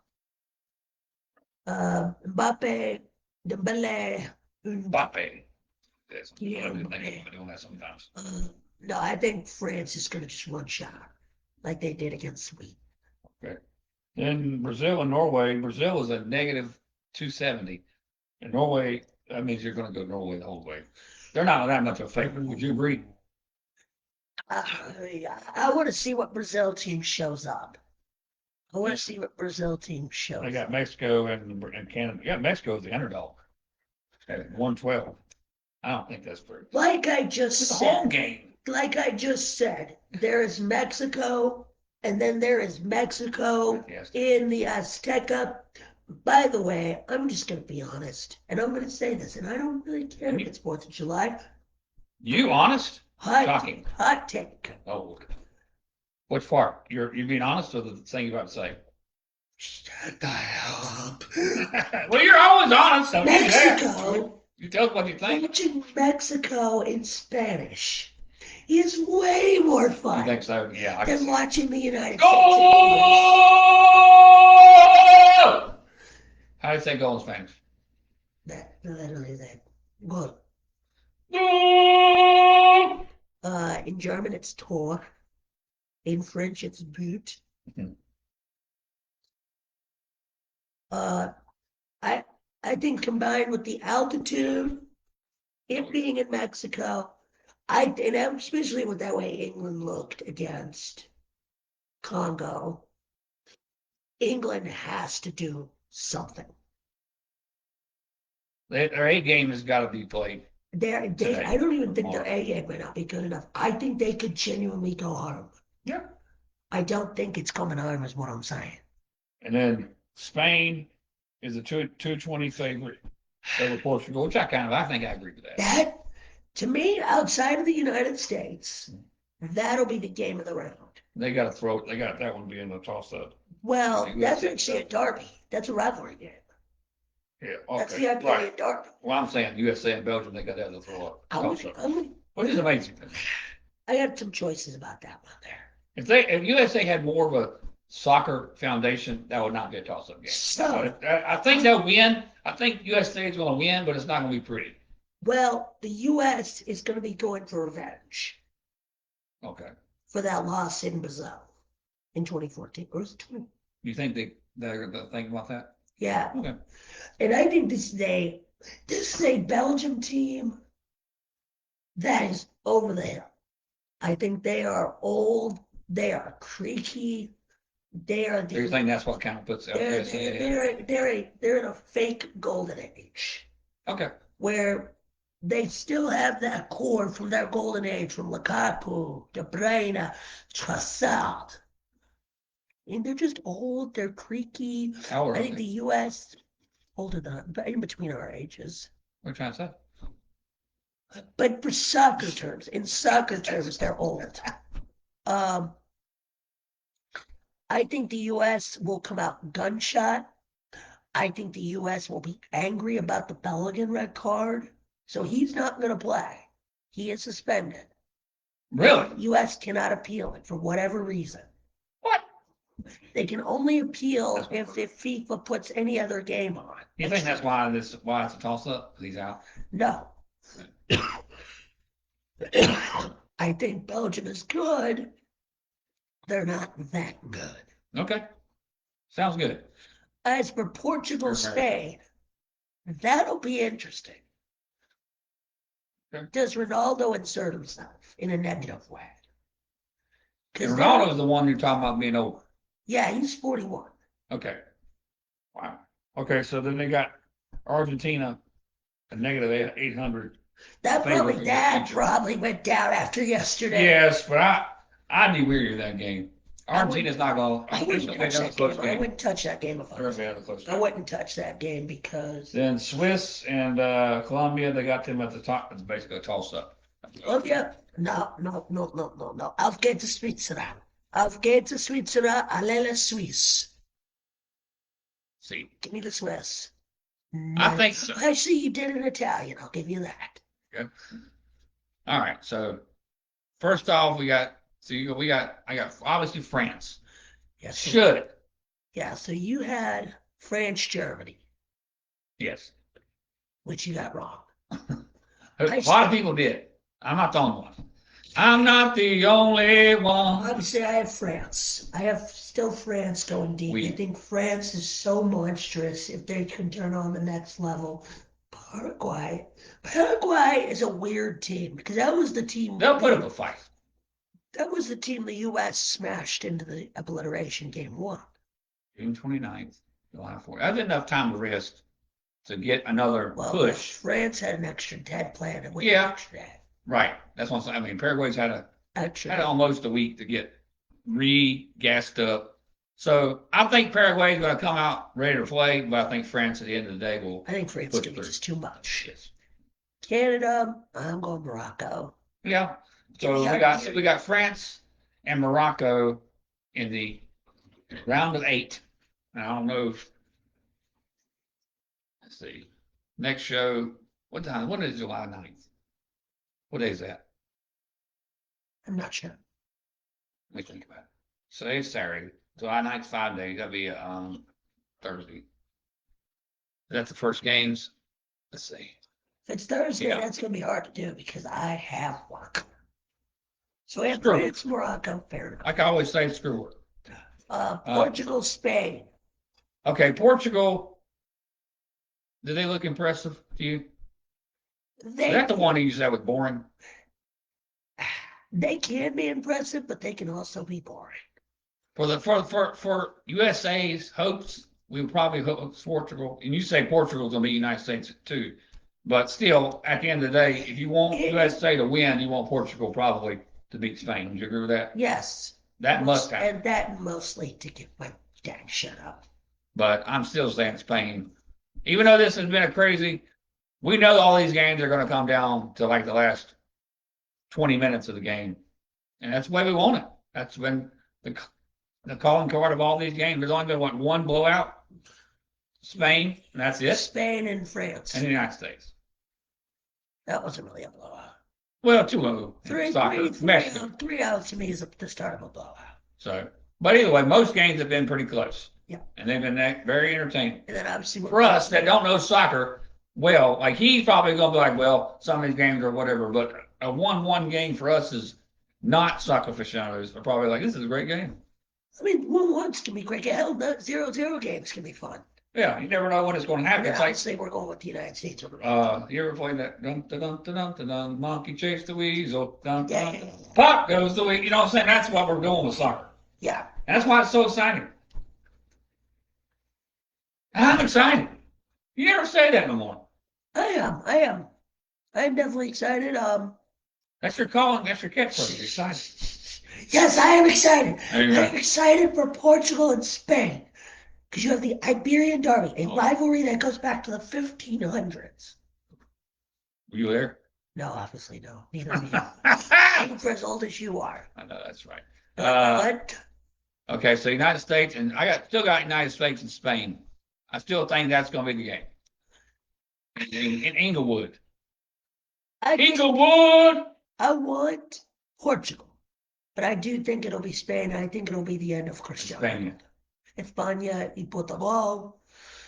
Mbappé, Dembélé. Mbappé. Yes, Yeah, I'm doing that sometimes. No, I think France is going to just one shot, like they did against Sweden. Okay. Then Brazil and Norway. Brazil is a negative 270. And Norway, that means you're going to go Norway the whole way. They're not that much of a favorite. Would you agree? I want to see what Brazil team shows up. I want to see what Brazil team shows They got up. Mexico and Canada. You got Mexico as the underdog at 112. I don't think that's fair. Like I just It's a home said, game. like I just said, there is Mexico, and then there is Mexico Yes. in the Azteca. By the way, I'm just going to be honest, and I'm going to say this, and I don't really care if it's 4th of July. You honest? Hot Shocking. hot take. Oh, which part? You're being honest or the thing you're about to say? Shut the hell up. Well, you're always honest. So Mexico. You tell us what you think. Watching Mexico in Spanish is way more You fun think so? Yeah. I than can see. watching the United Go! States in English. How do you say go in Spanish? That literally that. Good. Go! In German it's Tor. In French it's But. Mhm. I think combined with the altitude, it being in Mexico, and especially with that way England looked against Congo, England has to do something. Their A game has got to be played. I don't even think their A game might not be good enough. I think they could genuinely go home. Yeah. I don't think it's coming home, is what I'm saying. And then Spain is a 220 favorite over Portugal, which I think I agree with that. That, to me, outside of the United States, that'll be the game of the round. They got that one being a toss up. Well, The that's USA actually a derby. That's a rivalry game. Yeah, That's okay. the Iberian derby. Well, I'm saying USA and Belgium, they got that to throw up. Which is amazing. I got some choices about that one there. If USA had more of a soccer foundation, that would not be a toss-up game. So, I think they'll win. I think USA is going to win, but it's not going to be pretty. Well, the U.S. is going to be going for revenge. Okay. For that loss in Brazil in 2014. Or was it 20? You think they're thinking about that? Yeah. Okay. And I think this is a Belgium team that is over the hill. I think they are old. They are creaky. They are. Do you think that's what kind of puts They're in a fake golden age. Okay. Where they still have that core from their golden age, from Lukaku, De Bruyne, Trossard. And they're just old. They're creaky. How old I are think they? the U.S. older than, but in between our ages. What are you trying to say? But for soccer terms, in soccer terms, they're old. I think the U.S. will come out gunshot. I think the U.S. will be angry about the Bellingham red card, so he's not going to play. He is suspended. Really? The U.S. cannot appeal it for whatever reason. What? They can only appeal if FIFA puts any other game on. You think that's why it's a toss-up? He's out? No. I think Belgium is good. They're not that good. Okay. Sounds good. As for Portugal, Spain, that'll be interesting. Okay. Does Ronaldo insert himself in a negative way? And Ronaldo is the one you're talking about being old. Yeah, he's 41. Okay. Wow. Okay, so then they got Argentina a negative 800. That probably went down after yesterday. Yes, but I'd be weary of that game. Argentina's not going to. I wouldn't touch that game if I was. I wouldn't touch that game because. Then Swiss and Colombia, they got them at the top. It's basically a toss-up. Oh, yeah. No. Auf geht es Switzerland. Auf geht es Switzerland. Allez la Suisse. See. Give me the Swiss. I think so. Actually, you did in Italian. I'll give you that. Okay. All right. So first off, I got obviously France. Yes. Should. Yeah. So you had France, Germany. Yes. Which you got wrong. A lot of people did. I'm not the only one. I'm not the only one. Obviously, I have France. I have still France going deep. We- I think France is so monstrous if they can turn on the next level. Paraguay. Paraguay is a weird team because that was the team. They'll put up a fight. That was the team the U.S. smashed into the obliteration game one. June 29th, July 4th. That's enough time to rest to get another Well, push. France had an extra dead plan and we Yeah. had extra dead. Right. That's what I'm saying. I mean, Paraguay's had Extra. almost a week to get re-gassed up. So I think Paraguay's going to come out ready to play, but I think France at the end of the day will. I think France push could be through. just too much. Yes. Canada, I'm going Morocco. Yeah. So Yeah. we got France and Morocco in the round of 8. And I don't know if, let's see. Next show, what time? What is July 9th? What day is that? I'm not sure. Let me think about it. So today's Saturday. July 9th, 5 days. That'll be Thursday. That's the first games. Let's see. If it's Thursday, Yeah. that's going to be hard to do because I have work. So we have Screw it. France, Morocco, fair enough. Like I always say, screw it. Portugal, Spain. Okay, Portugal. Did they look impressive to you? Is that the one you said was boring? They can be impressive, but they can also be boring. For USA's hopes, we would probably hope Portugal. And you say Portugal's gonna be United States too, but still, at the end of the day, if you want USA to win, you want Portugal probably to beat Spain. Would you agree with that? Yes. That must happen. And that mostly to get my dang shut up. But I'm still saying Spain. Even though this has been a crazy, we know all these games are going to come down to like the last 20 minutes of the game. And that's the way we want it. That's been the calling card of all these games. There's only been one blowout. Spain, and that's it. Spain and France. And the United States. That wasn't really a blowout. Well, 2-0. 3 out to me is the start of a blowout. So, but either way, most games have been pretty close. Yeah. And they've been very entertaining. And then obviously for us that don't know soccer well, like he's probably gonna be like, well, some of these games or whatever, but a 1-1 game for us is not soccer aficionados are probably like, this is a great game. I mean, 1-1s can be great. Hell, 0-0 games can be fun. Yeah, you never know when it's going to happen. Yeah, It's I'd like, say we're going with the United States. you ever played that dun dun dun dun dun dun monkey chase the weasel dun dun, Yeah. pop goes the weasel. You know what I'm saying? That's what we're doing with soccer. Yeah. And that's why it's so exciting. And I'm excited. You never say that no more. I am. I'm definitely excited. That's your calling. That's your catchphrase. You're excited. Yes, I am excited. There you go. I'm excited for Portugal and Spain because you have the Iberian Derby, a rivalry that goes back to the 1500s. Were you there? No, obviously no. Neither of you. I I'm for as old as you are. know that's right. But Okay, so United States and still got United States and Spain. I still think that's going to be the game in Inglewood. Inglewood. I want Portugal, but I do think it'll be Spain. I think it'll be the end of Cristiano Spain. Ronaldo. España y Portugal.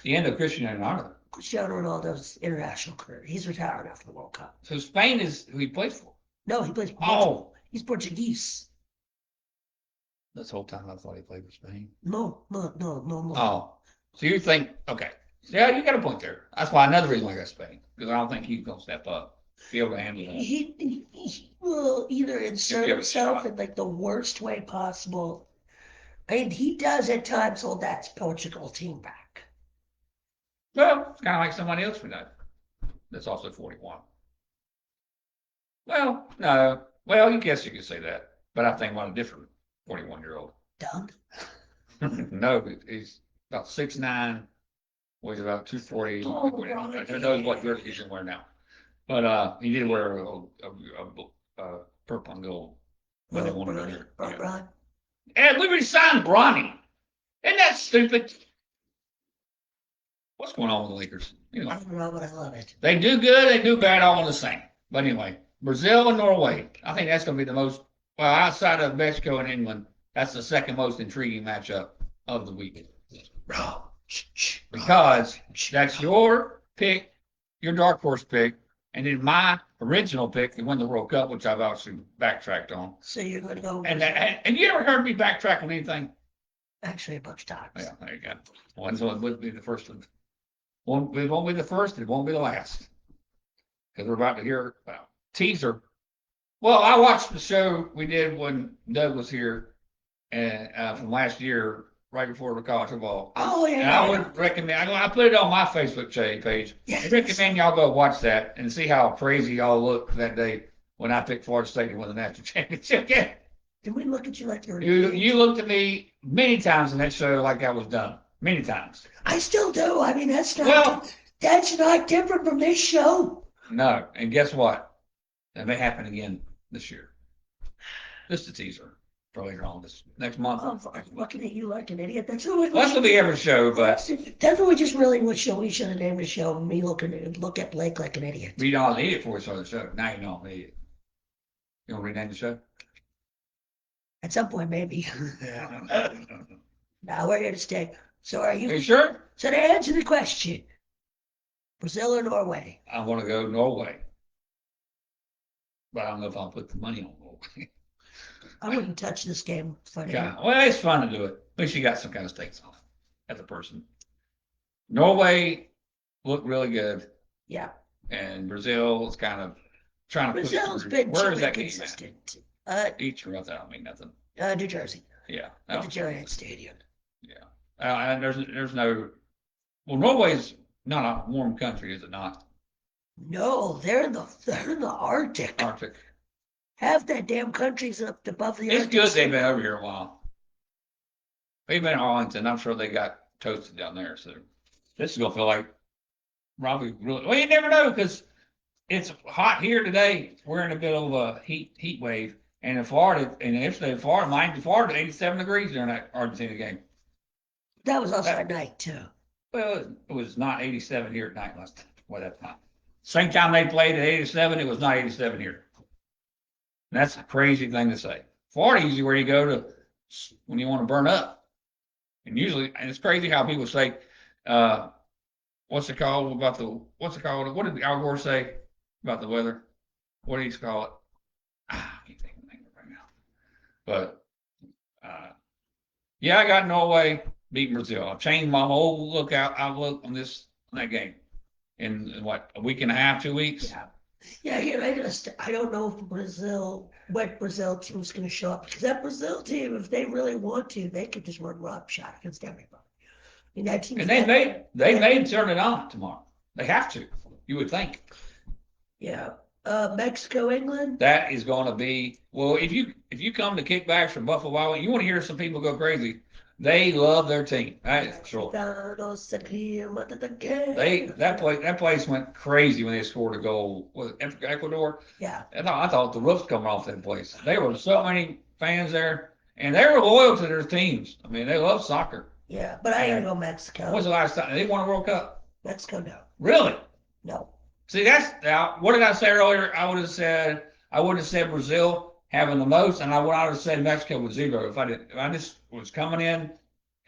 The end of Cristiano Ronaldo. Cristiano Ronaldo's international career. He's retiring after the World Cup. So Spain is who he plays for. No, he plays. Oh, He's Portuguese. this whole time I thought he played for Spain. No. Oh, so you think okay? Yeah, you got a point there. That's why another reason why I got Spain because I don't think he's gonna step up, be able to handle that. He will either insert Give it a himself shot. in like the worst way possible. And he does at times hold that Portugal team back. Well, it's kind of like somebody else we know that's also 41. Well, no. Well, you guess you could say that, but I think about a different 41-year-old. Doug? No, he's about 6'9", weighs about 240. Oh, Who knows what jersey he's wearing now? But he did wear a purple and gold when they wanted to hear. Brian? And we re-signed Bronny. Isn't that stupid? What's going on with the Lakers? I don't know, but I love it. They do good, they do bad, all the same. But anyway, Brazil and Norway. I think that's going to be the most, well, outside of Mexico and England, that's the second most intriguing matchup of the week. Because that's your pick, your dark horse pick, And then my original pick to win the World Cup, which I've obviously backtracked on. So you're going to go with And Brazil? and you ever heard me backtrack on anything? Actually, a bunch of times. Yeah, there you go. One so it would be the first one. It won't be the first, it won't be the last. Because we're about to hear about teaser. Well, I watched the show we did when Doug was here and from last year, right before the college football. Oh, And I yeah. would recommend, I put it on my Facebook page. I Yes. recommend y'all go watch that and see how crazy y'all looked that day when I picked Florida State to win the national championship. Yeah. Did we look at you like you were You looked at me many times in that show like I was done. Many times. I still do. I mean, that's Well, not different from this show. no. And guess what? That may happen again this year. Just a teaser for later on this next month. Oh, I'm looking at you like an idiot. That's what we Well, that's gonna be every show, but That's what we just really would show. We should have named the show me look at Blake like an idiot. we don't need it for us on the show. Now you don't need it. You want to rename the show? At some point, maybe. Now we're here to stay. So are Are you you? sure? So to answer the question, Brazil or Norway? I want to go Norway. But I don't know if I'll put the money on Norway. I wouldn't touch this game. It's funny. Yeah, well, it's fun to do it. At least you got some kind of stakes on it as a person. Norway looked really good, Yeah. and Brazil is kind of trying to push Brazil's through. been Where too is that game at? inconsistent. Each or nothing. I don't mean nothing. New Jersey Yeah. at Oh, the Giant Stadium. yeah. And there's no. Well, Norway's not a warm country, is it not? No, they're in the Arctic. Arctic. Half that damn country's up above the It's Arctic. good they've been over here a while. They've been in Arlington. I'm sure they got toasted down there. So this is gonna feel like probably really. Well, you never know because it's hot here today. We're in a bit of a heat wave, and in Florida, and yesterday in Florida, mind you, Florida, 87 degrees during that Argentina game. That was also at night too. Well, it was not 87 here at night last time. Well, that time. Same time they played at 87, it was not 87 here. And that's a crazy thing to say. Florida usually where you go to when you want to burn up. And usually, and it's crazy how people say, what's it called? What did Al Gore say about the weather? What do you call it? I can't think of it right now. But yeah, I got Norway beating Brazil. I've changed my whole outlook on that game in what, a week and a half, 2 weeks. Yeah. I don't know if what Brazil team's going to show up because that Brazil team, if they really want to, they could just run shot against everybody. I mean, that team. And they may turn it on tomorrow. They have to. You would think. Yeah. Mexico, England. That is going to be well. If you come to kickbacks from Buffalo Wild Wings, you want to hear some people go crazy. They love their team. That is for sure. That place went crazy when they scored a goal with Ecuador. Yeah. I thought the roof's coming off that place. There were so many fans there, and they were loyal to their teams. I mean, they love soccer. Yeah, but I gotta go Mexico. When was the last time they won a World Cup? Mexico, no. Really? No. See, now. What did I say earlier? I would have said Brazil having the most, and I would have said Mexico with 0. If I just was coming in,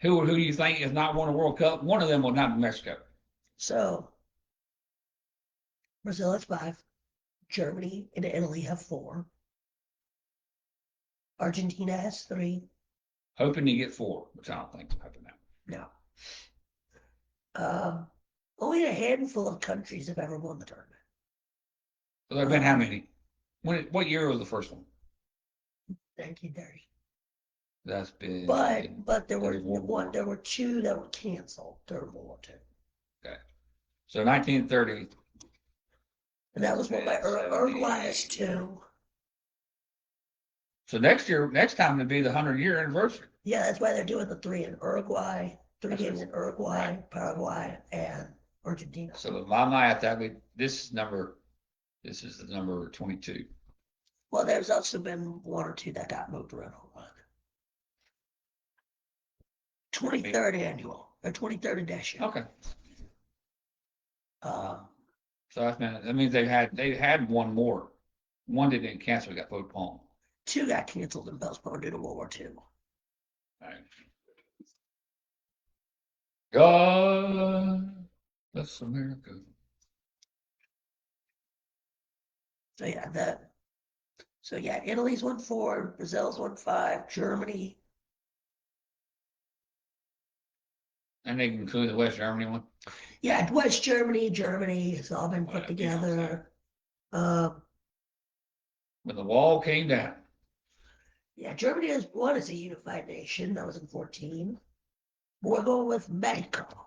who do you think has not won a World Cup? One of them would not be Mexico. So Brazil has 5. Germany and Italy have 4. Argentina has 3. Hoping to get 4, which I don't think is happening now. No. Only a handful of countries have ever won the tournament. So there have been how many? What year was the first one? 1930. That's been. But there were 2 that were canceled during World War II. Okay. So 1930. And that was won by Uruguay's 2. So next time it'll be the 100-year anniversary. Yeah, that's why they're doing the 3 in Uruguay. 3 games in Uruguay, Paraguay, and Argentina. So in my math, this is the number 22. Well, there's also been 1 or 2 that got moved around. 23rd annual or 23rd edition. Okay. So that means they had 1 more. 1 didn't cancel, got postponed. 2 got canceled and postponed due to World War II. All right. God bless America. So yeah, Italy's won 4, Brazil's won 5, Germany. And they include the West Germany one. Yeah, West Germany has all been put together. When the wall came down. Yeah, Germany has won as a unified nation. That was in 14. But we're going with Mexico.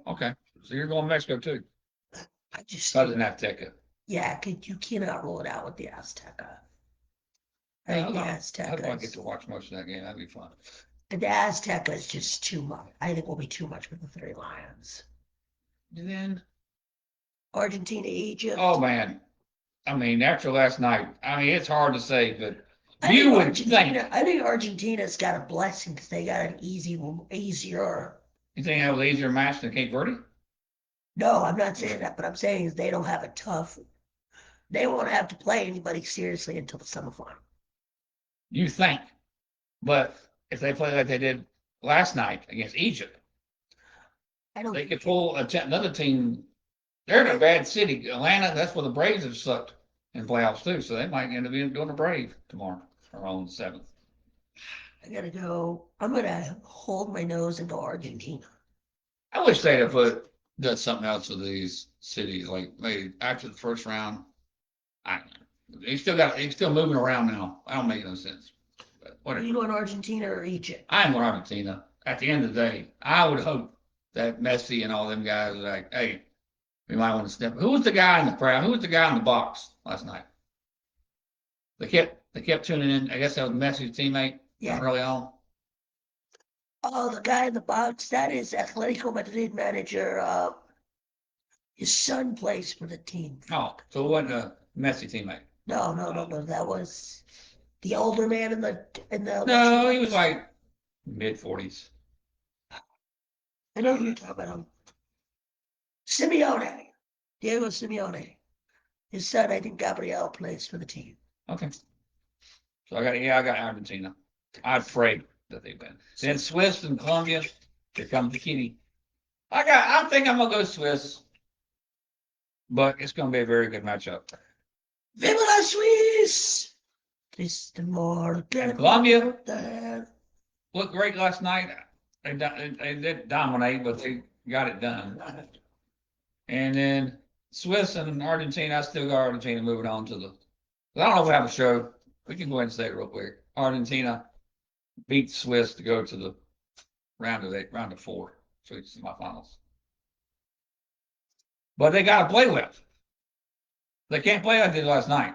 Okay, so you're going Mexico too. I just Southern Azteca. Yeah, you cannot roll it out with the Azteca. I think the I'd like Azteca. to watch most of that game. That'd be fun. The Azteca is just too much. I think will be too much for the 3 Lions. And then Argentina, Egypt. Oh man, I mean after last night, I mean it's hard to say, but I you think would think. I think Argentina's got a blessing because they got an easier. You think it was an easier match than Cape Verde? No, I'm not saying that, but I'm saying is they don't have a tough. They won't have to play anybody seriously until the semifinal. You think, but if they play like they did last night against Egypt, they could pull another team. They're in a bad city, Atlanta. That's where the Braves have sucked in playoffs too, so they might end up doing a Brave tomorrow or on the 7th. I gotta go. I'm gonna hold my nose and go Argentina. I wish they'd have done something else with these cities, like maybe after the first round. I don't know. He's still moving around now. I don't make no sense. But Are whatever. you going Argentina or Egypt? I'm with Argentina. At the end of the day, I would hope that Messi and all them guys are like, hey, we might want to step. Who was the guy in the crowd? Who was the guy in the box last night? They kept tuning in. I guess that was Messi's teammate early on. Oh, the guy in the box, that is Atletico Madrid manager. His son plays for the team. Oh, so it wasn't a Messi teammate. No. That was the older man in the No, he was like mid-40s. I know who you're talking about. Simeone. Diego Simeone. His son, I think Gabriel, plays for the team. Okay. So I got Argentina. I pray that they win. Then Swiss and Colombia, here comes the kitty. I think I'm gonna go Swiss, but it's gonna be a very good matchup. Viva la Suisse! Triste morte. And Colombia looked great last night. They did dominate, but they got it done. And then Swiss and Argentina, I still got Argentina moving on to the. I don't know if we have a show. We can go ahead and say it real quick. Argentina beat Swiss to go to the round of 4. So it's my finals. But they got to play with. They can't play like they did last night.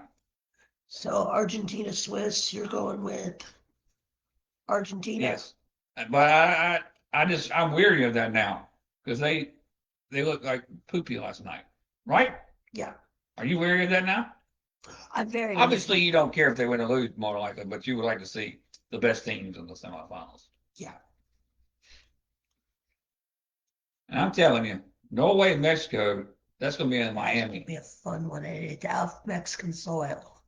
So Argentina, Swiss, you're going with Argentina? Yes. But I'm weary of that now because they looked like poopy last night, right? Yeah. Are you weary of that now? I'm very. Obviously, you don't care if they win or lose more likely, but you would like to see the best teams in the semifinals. Yeah. And I'm telling you, Norway and Mexico, that's going to be in Miami. It'll be a fun one. It's out Mexican soil.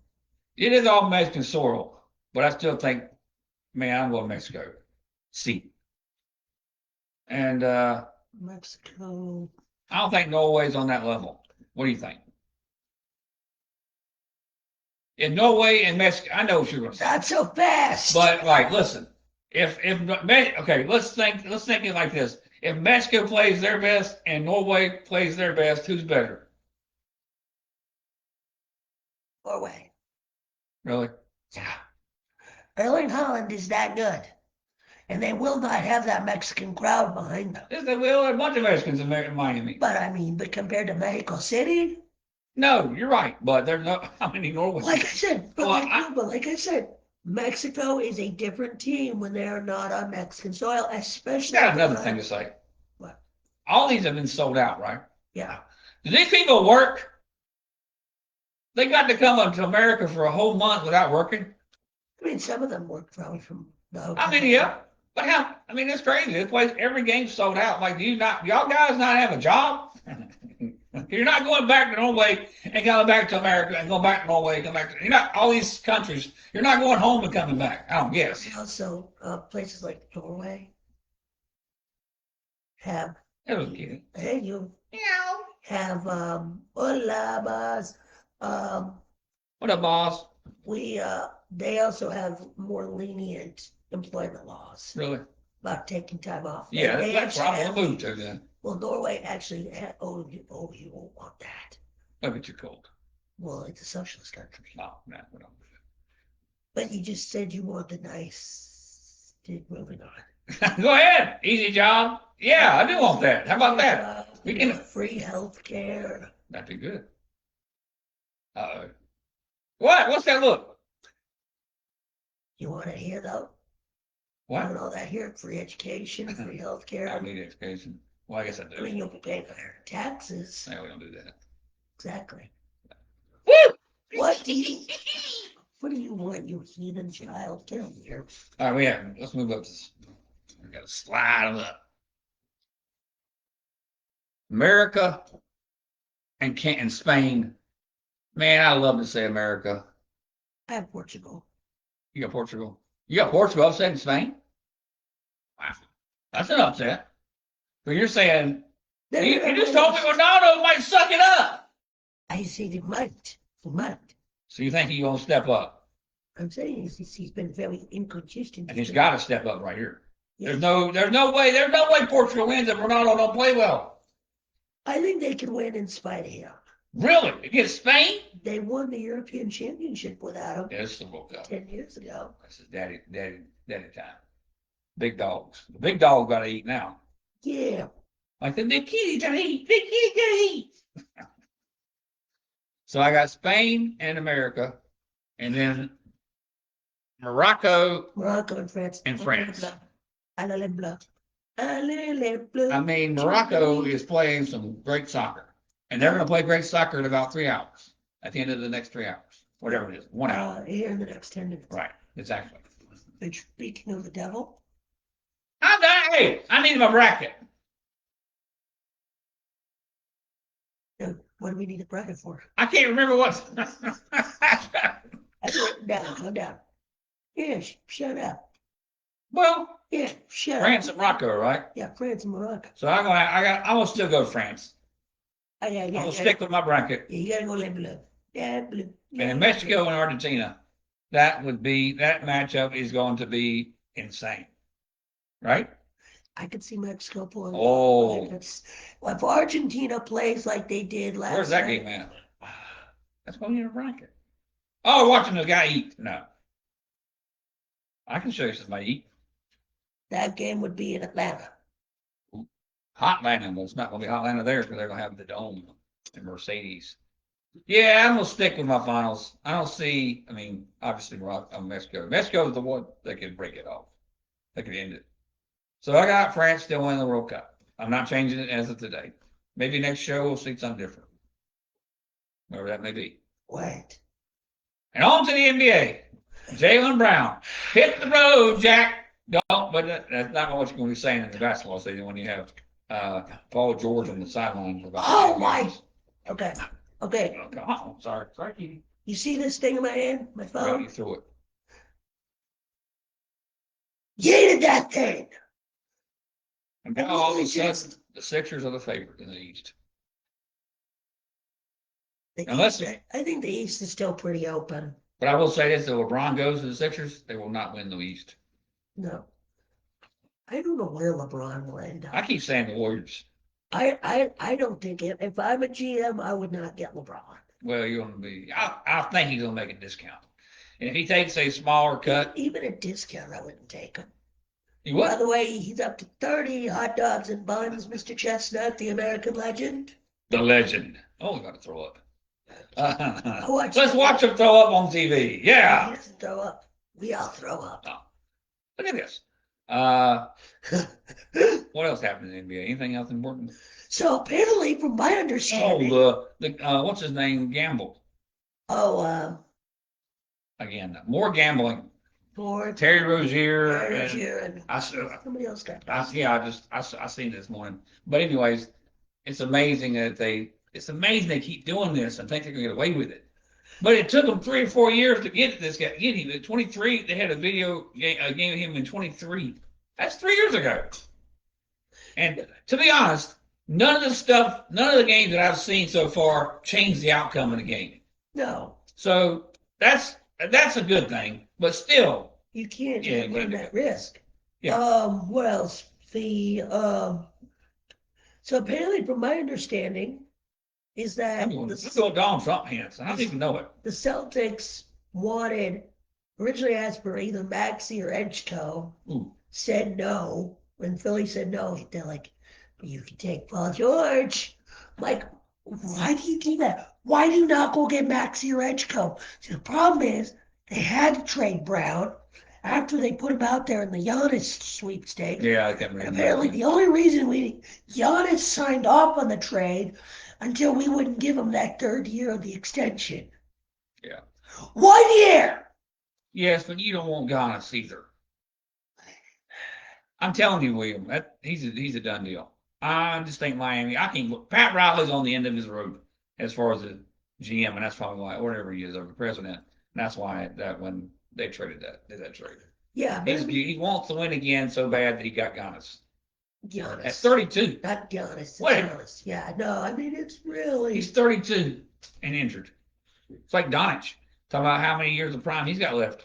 It is all Mexican soil, but I still think, man, I'm going Mexico. See. And Mexico. I don't think Norway's on that level. What do you think? In Norway and Mexico, I know what you're going to say. Not so fast. But listen, okay, let's think it like this. If Mexico plays their best and Norway plays their best, who's better? Norway. Really? Yeah. Erling Haaland is that good. And they will not have that Mexican crowd behind them. Yes, they will. A bunch of Mexicans in Miami. But compared to Mexico City? No, you're right. But there's no how many Norway. Like I said, Mexico is a different team when they are not on Mexican soil, especially. Got another thing to say. What? All these have been sold out, right? Yeah. Do these people work? They got to come up to America for a whole month without working. I mean, some of them work probably from the hotel. I mean, yeah. But how? I mean, it's crazy. This place, every game's sold out. Like, y'all guys not have a job? You're not going back to Norway and coming back to America and going back to Norway and come back to, you're not, all these countries, you're not going home and coming back. I don't guess. Also, places like Norway have That was cute. and you Meow. have hola boss. What up, boss? They also have more lenient employment laws Really? about taking time off. Yeah, They that's actually where I have, want to move to then. well, Norway actually you won't want that. That'd be too cold. Well, it's a socialist country. No, we don't do But you just said you want the nice. Moving on. that. Go ahead. Easy job. Yeah, I do want that. How about that? We You can. want free health care. That'd be good. Uh-oh. What? What's that look? You want to hear though? You What? want all that here? Free education, free health I care. need education. Well, I guess I do. I mean, you'll be paying higher taxes. No, we don't do that. Exactly. Woo! What do you want, you heathen child? Get over here. All right, let's move up this. We got to slide them up. America and Spain. Man, I love to say America. I have Portugal. You got Portugal. You got Portugal upset in Spain? Wow. That's an upset. But you're saying you just told me Ronaldo might suck it up. I said he might. He might. So you think he's gonna step up? I'm saying he's been very inconsistent. And he's got to step up right here. Yeah. There's no way Portugal wins if Ronaldo don't play well. I think they can win in spite of him. Really? Against Spain? They won the European Championship without him Yeah, it's the World Cup. 10 years ago. This is daddy time. Big dogs. The big dog got to eat now. Yeah. Like the big kitty got to eat. Big kitty got to eat. So I got Spain and America, and then Morocco and France. and France. Allez bleu. Allez bleu. I mean, Morocco is playing some great soccer, and they're going to play great soccer in about 3 hours. At the end of the next 3 hours, whatever it is, 1 hour. Here in the next 10 minutes. Right, exactly. But speaking of the devil, Hey, I need my bracket. what do we need a bracket for? I can't remember what. I wrote it down. Go down. Yeah, shut up. Well, Yeah, shut France up. and Morocco, right? Yeah, France and Morocco. So I'm gonna still go France. I'm gonna stick with my bracket. Yeah, you gotta go let blue. Yeah, blue. And in Mexico and Argentina, that matchup is going to be insane, right? I could see Mexico pulling. Oh, Well, if Argentina plays like they did last where's that game at? That's going in a bracket. Oh, watching the guy eat. No, I can show you somebody eat. That game would be in Atlanta. Hot Atlanta, but it's not going to be Hot Atlanta there because they're going to have the Dome and Mercedes. Yeah, I'm going to stick with my finals. I don't see, I mean, obviously, Mexico. Mexico is the one that could break it off. That could end it. So I got France still winning the World Cup. I'm not changing it as of today. Maybe next show we'll see something different. Whatever that may be. What? And on to the NBA. Jaylen Brown. Hit the road, Jack. Don't, but that's not what you're going to be saying in the basketball stadium when you have Paul George on the sideline. Oh, my. Okay. Okay. Oh, sorry. Sorry, Kitty. You see this thing in my hand? My phone? Right, you threw it. Yeeted that thing. And now all of a sudden, the Sixers are the favorite in the East. I think the East is still pretty open. But I will say this: if LeBron goes to the Sixers, they will not win the East. No. I don't know where LeBron will end up. I keep saying the Warriors. I don't think it. If I'm a GM, I would not get LeBron. Well, you're going to be. I think he's going to make a discount. And if he takes a smaller cut, even a discount, I wouldn't take him. You what? By the way, he's up to 30 hot dogs and buns, Mr. Chestnut, the American legend. The legend. Oh, we got to throw up. Let's watch him throw up on TV. Yeah. He doesn't throw up. We all throw up. Oh. Look at this. What else happened in the NBA? Anything else important? So apparently, from my understanding, what's his name? Gambled. Again, more gambling. Terry Rozier. And somebody else got. I seen it this morning. But anyways, it's amazing that they keep doing this and think they're gonna get away with it. But it took them 3 or 4 years to get him. At 23, they had a video game of him in 23. That's 3 years ago. And to be honest, none of the games that I've seen so far changed the outcome of the game. No, So that's a good thing. But still, you can't Yeah, run yeah, that risk. Yeah. What else? So apparently, from my understanding, is that this is what Donald Trump hands. I don't even know it. the Celtics wanted originally asked for either Maxey or Edgecombe, Ooh. said no. When Philly said no, they're like, you can take Paul George. I'm like, why do you do that? Why do you not go get Maxey or Edgecombe? See, the problem is they had to trade Brown after they put him out there in the Giannis sweepstakes. Yeah, I can't And remember. apparently, the only reason Giannis signed off on the trade until we wouldn't give him that third year of the extension. Yeah. 1 year. Yes, but you don't want Giannis either. I'm telling you, William, that he's a done deal. I just think Miami. I think Pat Riley's on the end of his road as far as the GM, and that's probably why, whatever he is, or the president. And that's why that when they traded that trade. Yeah, He wants to win again so bad that he got Giannis. Giannis. At 32. Not Giannis. Whatever. Giannis. Yeah, no, I mean, it's really. He's 32 and injured. It's like Donich. Talking about how many years of prime he's got left.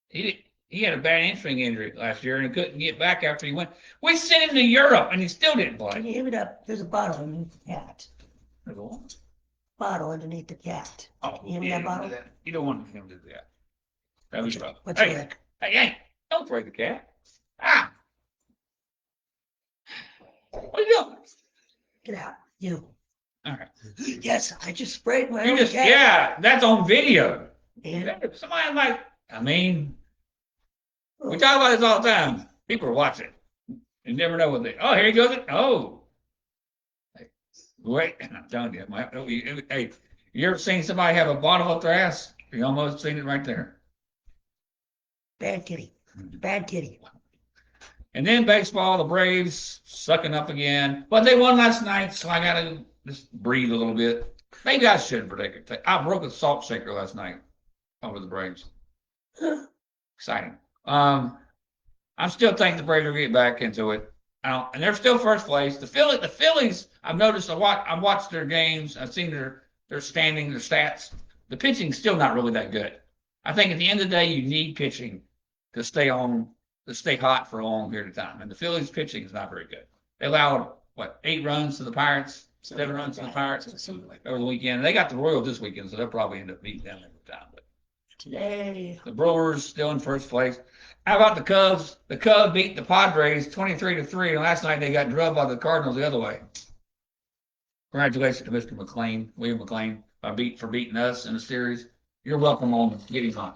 He had a bad hamstring injury last year and he couldn't get back after he went. We sent him to Europe and he still didn't Can play. you give it up? There's a bottle underneath the cat. There's a what? Bottle underneath the cat. Oh, Can you give me that bottle? You don't want him to do that. That was rough. What's Hey, your lick? hey, don't break the cat. Ah! What are you doing? Get out. You. All right. Yes, I just sprayed my You own just, cat. yeah, that's on video. And Somebody like, I mean, we talk about this all the time. People are watching. You never know what they. Oh, here he goes. Oh, hey, wait! I'm telling you, hey, you ever seen somebody have a bottle up their ass? You almost seen it right there. bad kitty. Bad kitty. And then baseball, the Braves sucking up again, but they won last night, so I gotta just breathe a little bit. Maybe I should predict it. I broke a salt shaker last night over the Braves. Exciting. I'm still thinking the Braves will get back into it. And they're still first place. The Phillies. I've noticed I've watched their games. I've seen their standing, their stats. The pitching's still not really that good. I think at the end of the day, you need pitching to stay hot for a long period of time. And the Phillies pitching is not very good. They allowed 8 runs to the Pirates, 7 runs to the Pirates over the weekend. They got the Royals this weekend, so they'll probably end up beating them every time. But Today. the Brewers still in first place. How about the Cubs? The Cubs beat the Padres 23-3, and last night they got drubbed by the Cardinals the other way. Congratulations to Mr. McLean, William McLean, for beating us in the series. You're welcome on Getting On.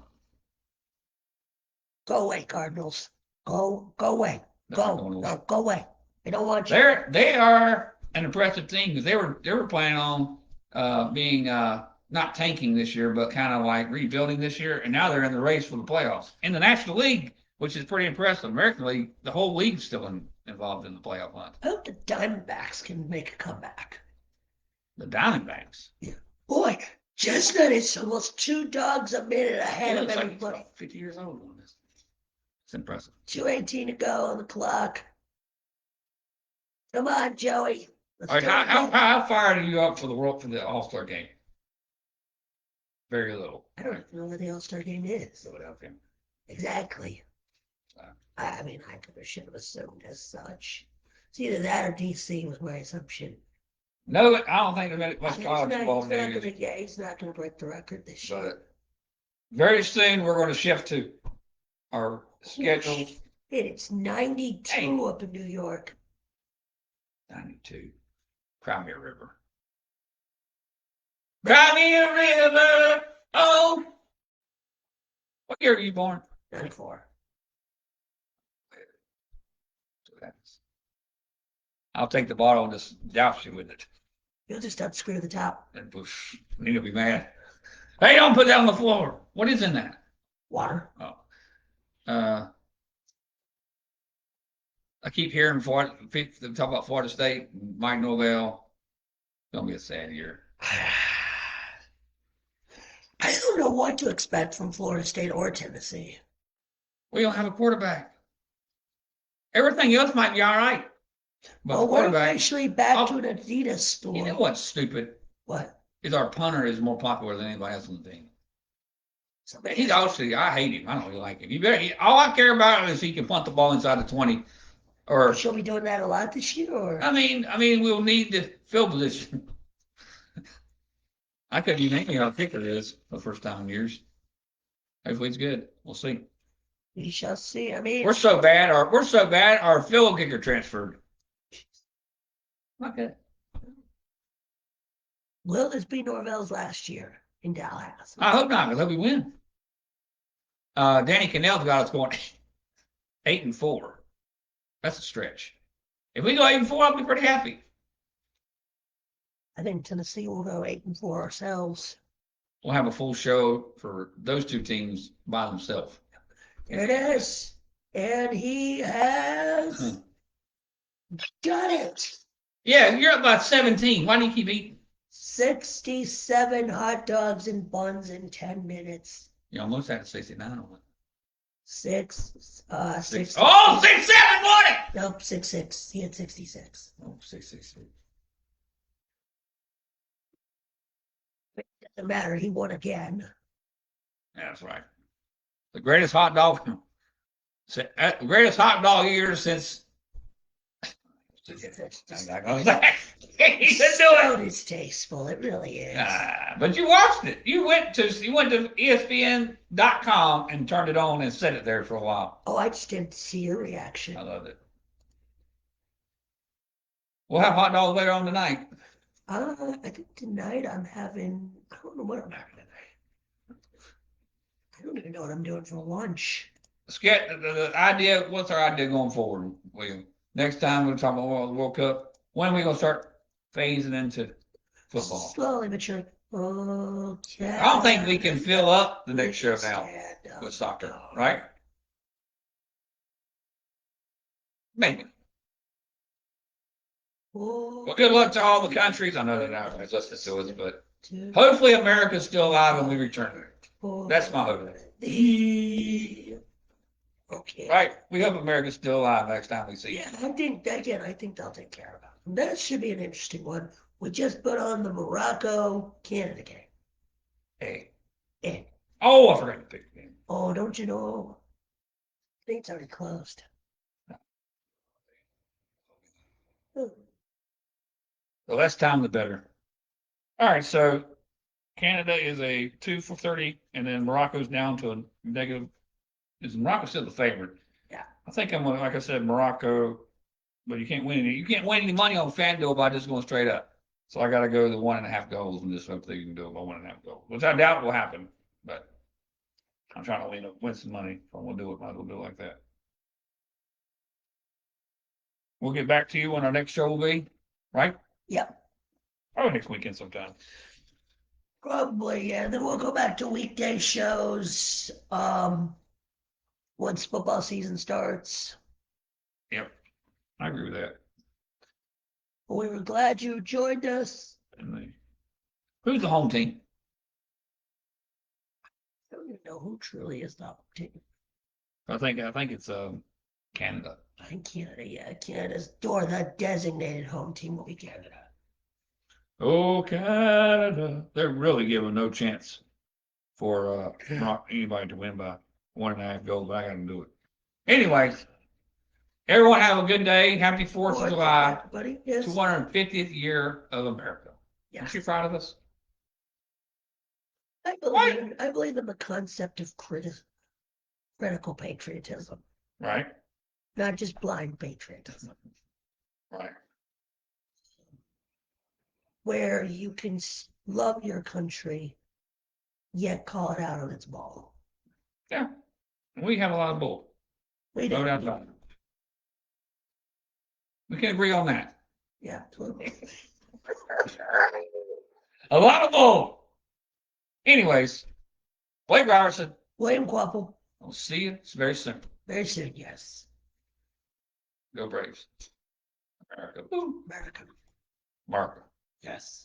Go away, Cardinals. Go away. Go away. They don't want you. They are an impressive team because they were planning on being not tanking this year, but kind of like rebuilding this year, and now they're in the race for the playoffs. In the National League, which is pretty impressive. American League, the whole league's still involved in the playoff hunt. I hope the Diamondbacks can make a comeback. The Diamondbacks. Yeah. Boy, Chestnut is almost 2 dogs a minute ahead of everybody. 50 years old on this. It's impressive. 2:18 to go on the clock. Come on, Joey. All right, how fired are you up for the All-Star game? Very little. I don't even know where the All-Star game is. Philadelphia. Exactly. I mean, I should have assumed as such. It's either that or DC was my assumption. No, I don't think there's much college football news. He's not going to break the record this year. But very soon we're going to shift to our schedule. It's 92 up in New York. 92. Cry me a river. Cry me a river. Oh. What year were you born? 94. I'll take the bottle and just douse you with it. You'll just unscrew the top. And push. You'll be mad. Hey, don't put that on the floor. What is in that? Water. Oh. I keep hearing people talk about Florida State, Mike Norvell. It's gonna be a sad year. I don't know what to expect from Florida State or Tennessee. We don't have a quarterback. Everything else might be all right. But Well, the we're quarterback, actually back Oh, to an Adidas store. you know what's stupid? What? Is our punter is more popular than anybody else on the team. Somebody He's has- obviously, I hate him. I don't really like him. All I care about is he can punt the ball inside the 20. Or, She'll be doing that a lot this year, or we'll need the field position. I couldn't even think how kicker it is for the first time in years. Hopefully it's good. We'll see. we shall see. I mean, We're so bad. Our field kicker transferred. Not good. will this be Norvell's last year in Dallas? I hope not, because hope we win. Danny Cannell's got us going 8-4. That's a stretch. If we go 8-4, I'll be pretty happy. I think Tennessee will go 8-4 ourselves. We'll have a full show for those two teams by themselves. There it is. And he has got it. Yeah, you're up by 17. Why do you keep eating? 67 hot dogs and buns in 10 minutes. You almost had 69 on it. Six. 6-7 won it! Nope, 6-6. He had 66. Oh, 6-6. Doesn't matter. He won again. Yeah, that's right. The greatest hot dog year since. I'm not gonna say. He's So distasteful. It really is. But you watched it. You went to ESPN.com and turned it on and set it there for a while. Oh, I just didn't see your reaction. I loved it. We'll have hot dogs later on tonight. I think tonight I'm having, I don't know what I'm having tonight. I don't even know what I'm doing for lunch. Let's get the idea. What's our idea going forward, William? Next time we'll talk about the World Cup. When are we gonna start phasing into football? Slowly but surely. Okay. I don't think we can fill up the next show now with soccer, right? Maybe. Well, good luck to all the countries. I know they're not going to listen to us, but hopefully America's still alive when we return. That's my hope. Okay. Right? We hope America's still alive next time we see you. Yeah, I think they'll take care of it. That should be an interesting one. We just put on the Morocco-Canada game. Hey. Hey. Oh, I forgot to pick the game. Oh, don't you know? I think it's already closed. The less time, the better. All right, so Canada is a 2 for 30, and then Morocco's down to a negative. Is Morocco still the favorite? Yeah. I think I'm like I said, Morocco, but you can't win any. You can't win any money on FanDuel by just going straight up. So I got to go the 1.5 goals and just hope they can do it by 1.5 goals, which I doubt will happen. But I'm trying to win some money. If I'm gonna do it, might as well do it like that. We'll get back to you when our next show will be, right? Yep. Probably next weekend sometime. Probably, yeah. Then we'll go back to weekday shows once football season starts. Yep, I agree with that. We were glad you joined us. Who's the home team? I don't even know who truly is the home team. I think it's Canada. I think Canada, yeah. Canada's the designated home team will be Canada. Oh, Canada. They're really giving no chance for not anybody to win by 1.5 goals, but I got to do it. Anyways, everyone have a good day. Happy 4th of July. Everybody, yes. 250th year of America. Yeah. Aren't you proud of us? I believe in the concept of critical patriotism. Right. Not just blind patriotism. Right. Where you can love your country, yet call it out on its ball. Yeah. We have a lot of bull. We No do. doubt about it. We can agree on that. Yeah, absolutely. A lot of bull. Anyways, Blake Robertson. William Quapple. I'll see you very soon. Very soon, yes. Go Braves. America. America. America. Yes.